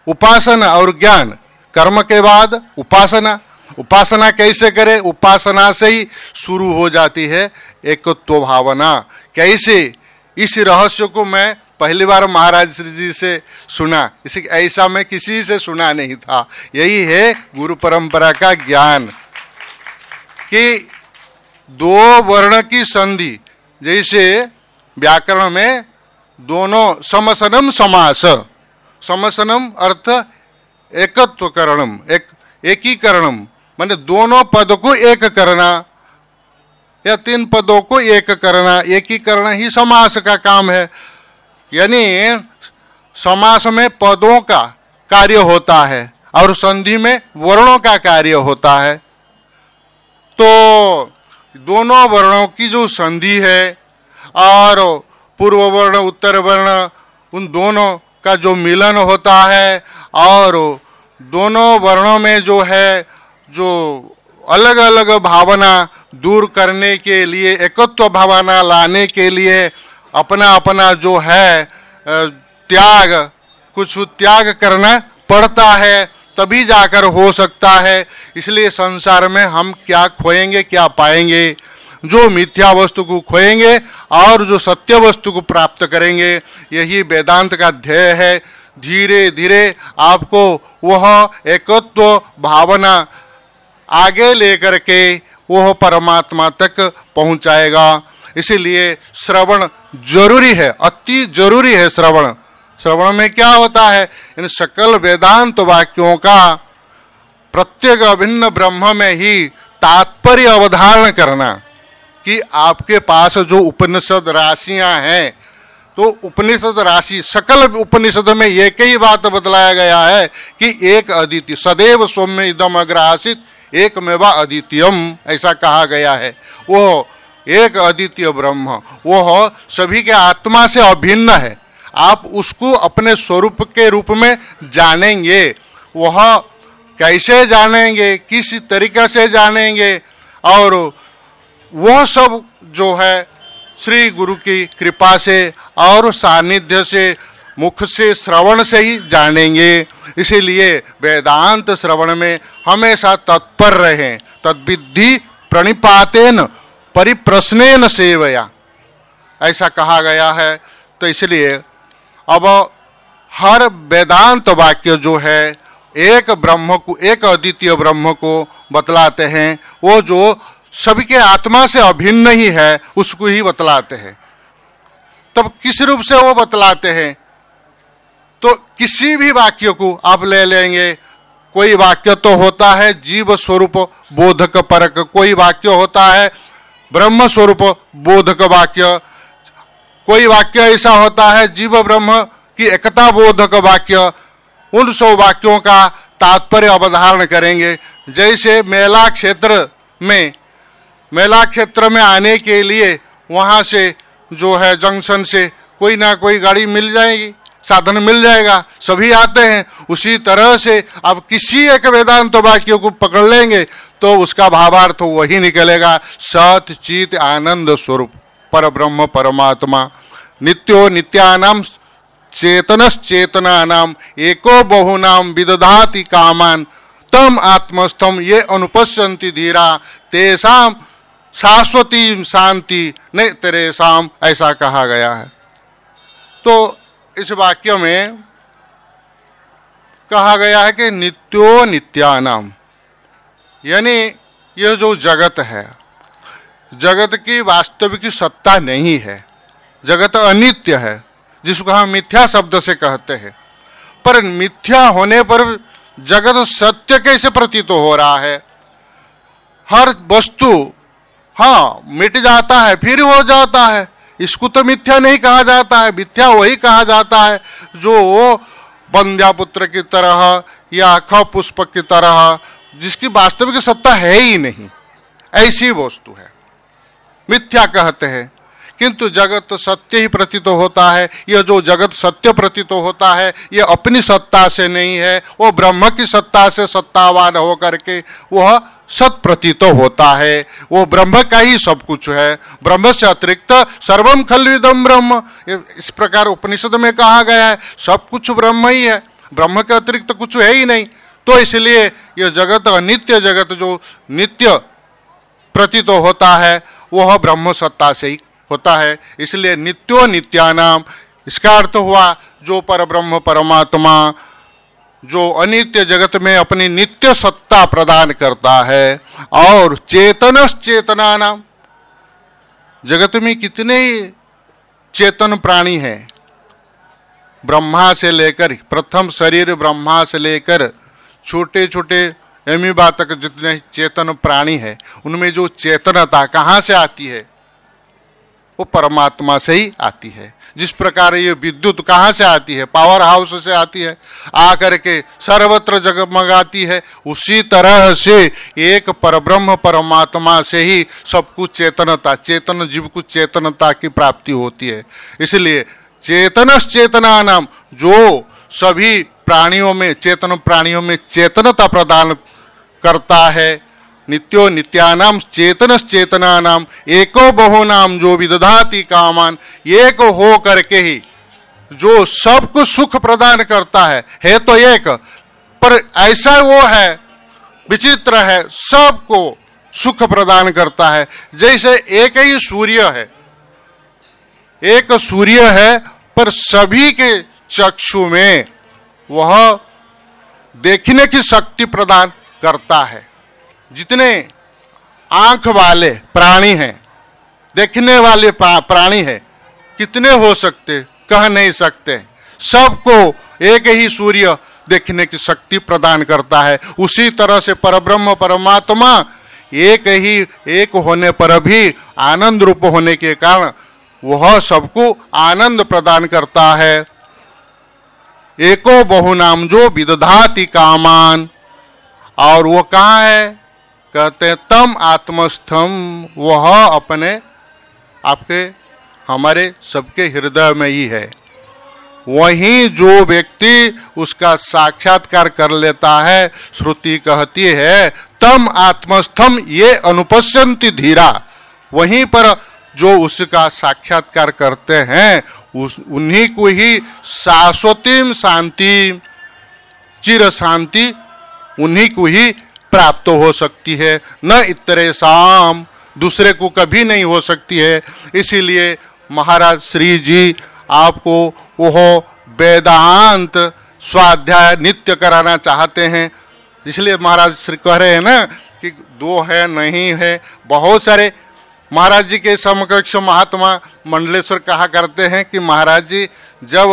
उपासना और ज्ञान, कर्म के बाद उपासना, उपासना कैसे करें? उपासना से ही शुरू हो जाती है एकत्व भावना। कैसे? इस रहस्य को मैं पहली बार महाराज श्री जी से सुना, इसी ऐसा मैं किसी से सुना नहीं था। यही है गुरु परंपरा का ज्ञान कि दो वर्ण की संधि, जैसे व्याकरण में दोनों समसनम समास, समसनम अर्थ एकत्वकरणम, एकीकरणम माने दोनों पद को एक करना या तीन पदों को एक करना, एकीकरण ही समास का काम है। यानी समास में पदों का कार्य होता है और संधि में वर्णों का कार्य होता है। तो दोनों वर्णों की जो संधि है और पूर्व वर्ण उत्तर वर्ण, उन दोनों का जो मिलन होता है और दोनों वर्णों में जो है जो अलग अलग भावना दूर करने के लिए, एकत्व भावना लाने के लिए अपना अपना जो है त्याग, कुछ त्याग करना पड़ता है, तभी जाकर हो सकता है। इसलिए संसार में हम क्या खोएंगे क्या पाएंगे? जो मिथ्या वस्तु को खोएंगे और जो सत्य वस्तु को प्राप्त करेंगे, यही वेदांत का ध्येय है। धीरे धीरे आपको वह एकत्व भावना आगे लेकर के वह परमात्मा तक पहुंचाएगा। इसीलिए श्रवण जरूरी है, अति जरूरी है श्रवण। श्रवण में क्या होता है? इन सकल वेदांत वाक्यों का प्रत्येक अभिन्न ब्रह्म में ही तात्पर्य अवधारण करना, कि आपके पास जो उपनिषद राशियां हैं, तो उपनिषद राशि, सकल उपनिषद में एक ही बात बतलाया गया है कि एक अद्वितीय, सदैव सौम्य इदम अग्र आसीत एकमेवा अद्वितीयम, ऐसा कहा गया है। वो एक अद्वितीय ब्रह्म, वो सभी के आत्मा से अभिन्न है। आप उसको अपने स्वरूप के रूप में जानेंगे। वह कैसे जानेंगे, किस तरीके से जानेंगे, और वह सब जो है श्री गुरु की कृपा से और सानिध्य से, मुख से, श्रवण से ही जानेंगे। इसीलिए वेदांत श्रवण में हमेशा तत्पर रहें। तद्विद्धि प्रणिपातेन परिप्रश्नेन सेवया, ऐसा कहा गया है। तो इसलिए अब हर वेदांत वाक्य जो है एक ब्रह्म को, एक अद्वितीय ब्रह्म को बतलाते हैं। वो जो सभी के आत्मा से अभिन्न ही है, उसको ही बतलाते हैं। तब किस रूप से वो बतलाते हैं? तो किसी भी वाक्य को आप ले लेंगे। कोई वाक्य तो होता है जीव स्वरूप बोधक परक, कोई वाक्य होता है ब्रह्म स्वरूप बोधक वाक्य, कोई वाक्य ऐसा होता है जीव ब्रह्म की एकता बोधक वाक्य। उन सब वाक्यों का तात्पर्य अवधारण करेंगे। जैसे मेला क्षेत्र में आने के लिए वहाँ से जो है जंक्शन से कोई ना कोई गाड़ी मिल जाएगी, साधन मिल जाएगा, सभी आते हैं। उसी तरह से आप किसी एक वेदांत वाक्य को पकड़ लेंगे तो उसका भावार्थ वही निकलेगा, सत चित आनंद स्वरूप पर ब्रह्म परमात्मा, नित्यो नित्यानाम चेतनश्चेतनानाम एको बहुनाम विदधाति कामान तम आत्मस्थम ये अनुपश्यन्ति धीरा तेषाम शाश्वती शांति नहीं तेरे साम, ऐसा कहा गया है। तो इस वाक्य में कहा गया है कि नित्यो नित्यानाम, यानी यह जो जगत है, जगत की वास्तविक सत्ता नहीं है, जगत अनित्य है, जिसको हम मिथ्या शब्द से कहते हैं। पर मिथ्या होने पर जगत सत्य कैसे प्रतीत हो रहा है? हर वस्तु हाँ मिट जाता है फिर हो जाता है, इसको तो मिथ्या नहीं कहा जाता है। मिथ्या वही कहा जाता है जो बंध्यापुत्र की तरह या ख पुष्प की तरह, जिसकी वास्तविक सत्ता है ही नहीं, ऐसी वस्तु है, मिथ्या कहते हैं। किंतु जगत सत्य ही प्रतीत होता है। यह जो जगत सत्य प्रतीत होता है, यह अपनी सत्ता से नहीं है, वो ब्रह्म की सत्ता से सत्तावान होकर के वह सत प्रतीत होता है। वो ब्रह्म का ही सब कुछ है। ब्रह्म से अतिरिक्त सर्वम खल्विदम ब्रह्म, इस प्रकार उपनिषद में कहा गया है, सब कुछ ब्रह्म ही है, ब्रह्म के अतिरिक्त कुछ है ही नहीं। तो इसलिए यह जगत अनित्य जगत जो नित्य प्रतीत होता है वह ब्रह्म सत्ता से ही होता है। इसलिए नित्यो नित्यानाम, इसका अर्थ हुआ जो परब्रह्म परमात्मा जो अनित्य जगत में अपनी नित्य सत्ता प्रदान करता है। और चेतनस चेतनानाम, जगत में कितने चेतन प्राणी हैं, ब्रह्मा से लेकर, प्रथम शरीर ब्रह्मा से लेकर छोटे छोटे अमीबा तक जितने चेतन प्राणी हैं, उनमें जो चेतनता कहाँ से आती है? वो परमात्मा से ही आती है। जिस प्रकार ये विद्युत कहाँ से आती है? पावर हाउस से आती है, आकर के सर्वत्र जगमगाती है। उसी तरह से एक परब्रह्म परमात्मा से ही सब कुछ चेतनता, चेतन जीव को चेतनता की प्राप्ति होती है। इसलिए चेतनस चेतनानाम, जो सभी प्राणियों में, चेतन प्राणियों में चेतनता प्रदान करता है। नित्यो नित्यानाम चेतनस चेतनानाम एको बहुनाम जो विदधाति कामान, एक हो करके ही जो सबको सुख प्रदान करता है तो एक, पर ऐसा वो है, विचित्र है, सबको सुख प्रदान करता है। जैसे एक ही सूर्य है, एक सूर्य है, पर सभी के चक्षु में वह देखने की शक्ति प्रदान करता है। जितने आंख वाले प्राणी हैं, देखने वाले प्राणी हैं, कितने हो सकते कह नहीं सकते। सबको एक ही सूर्य देखने की शक्ति प्रदान करता है। उसी तरह से परब्रह्म परमात्मा एक ही, एक होने पर भी आनंद रूप होने के कारण वह सबको आनंद प्रदान करता है। एको बहुनाम जो विदधाति कामान, और वो कहाँ है? कहते हैं तम आत्मस्थम, वह अपने आपके हमारे सबके हृदय में ही है। वहीं जो व्यक्ति उसका साक्षात्कार कर लेता है, श्रुति कहती है तम आत्मस्थम ये अनुपश्यन्ति धीरा, वहीं पर जो उसका साक्षात्कार करते हैं उन्हीं को ही शाश्वतीम शांति, चिर शांति उन्हीं को ही प्राप्त हो सकती है। न इतरे शाम, दूसरे को कभी नहीं हो सकती है। इसीलिए महाराज श्री जी आपको वह वेदांत स्वाध्याय नित्य कराना चाहते हैं। इसलिए महाराज श्री कह रहे हैं ना कि दो है नहीं है, बहुत सारे। महाराज जी के समकक्ष महात्मा मंडलेश्वर कहा करते हैं कि महाराज जी जब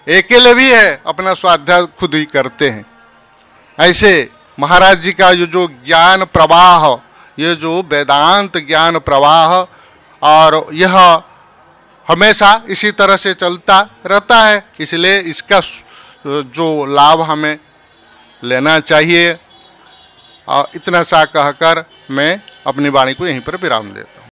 अकेले भी है अपना स्वाध्याय खुद ही करते हैं। ऐसे महाराज जी का ये जो ज्ञान प्रवाह, ये जो वेदांत ज्ञान प्रवाह, और यह हमेशा इसी तरह से चलता रहता है। इसलिए इसका जो लाभ हमें लेना चाहिए। और इतना सा कहकर मैं अपनी वाणी को यहीं पर विराम देता हूँ।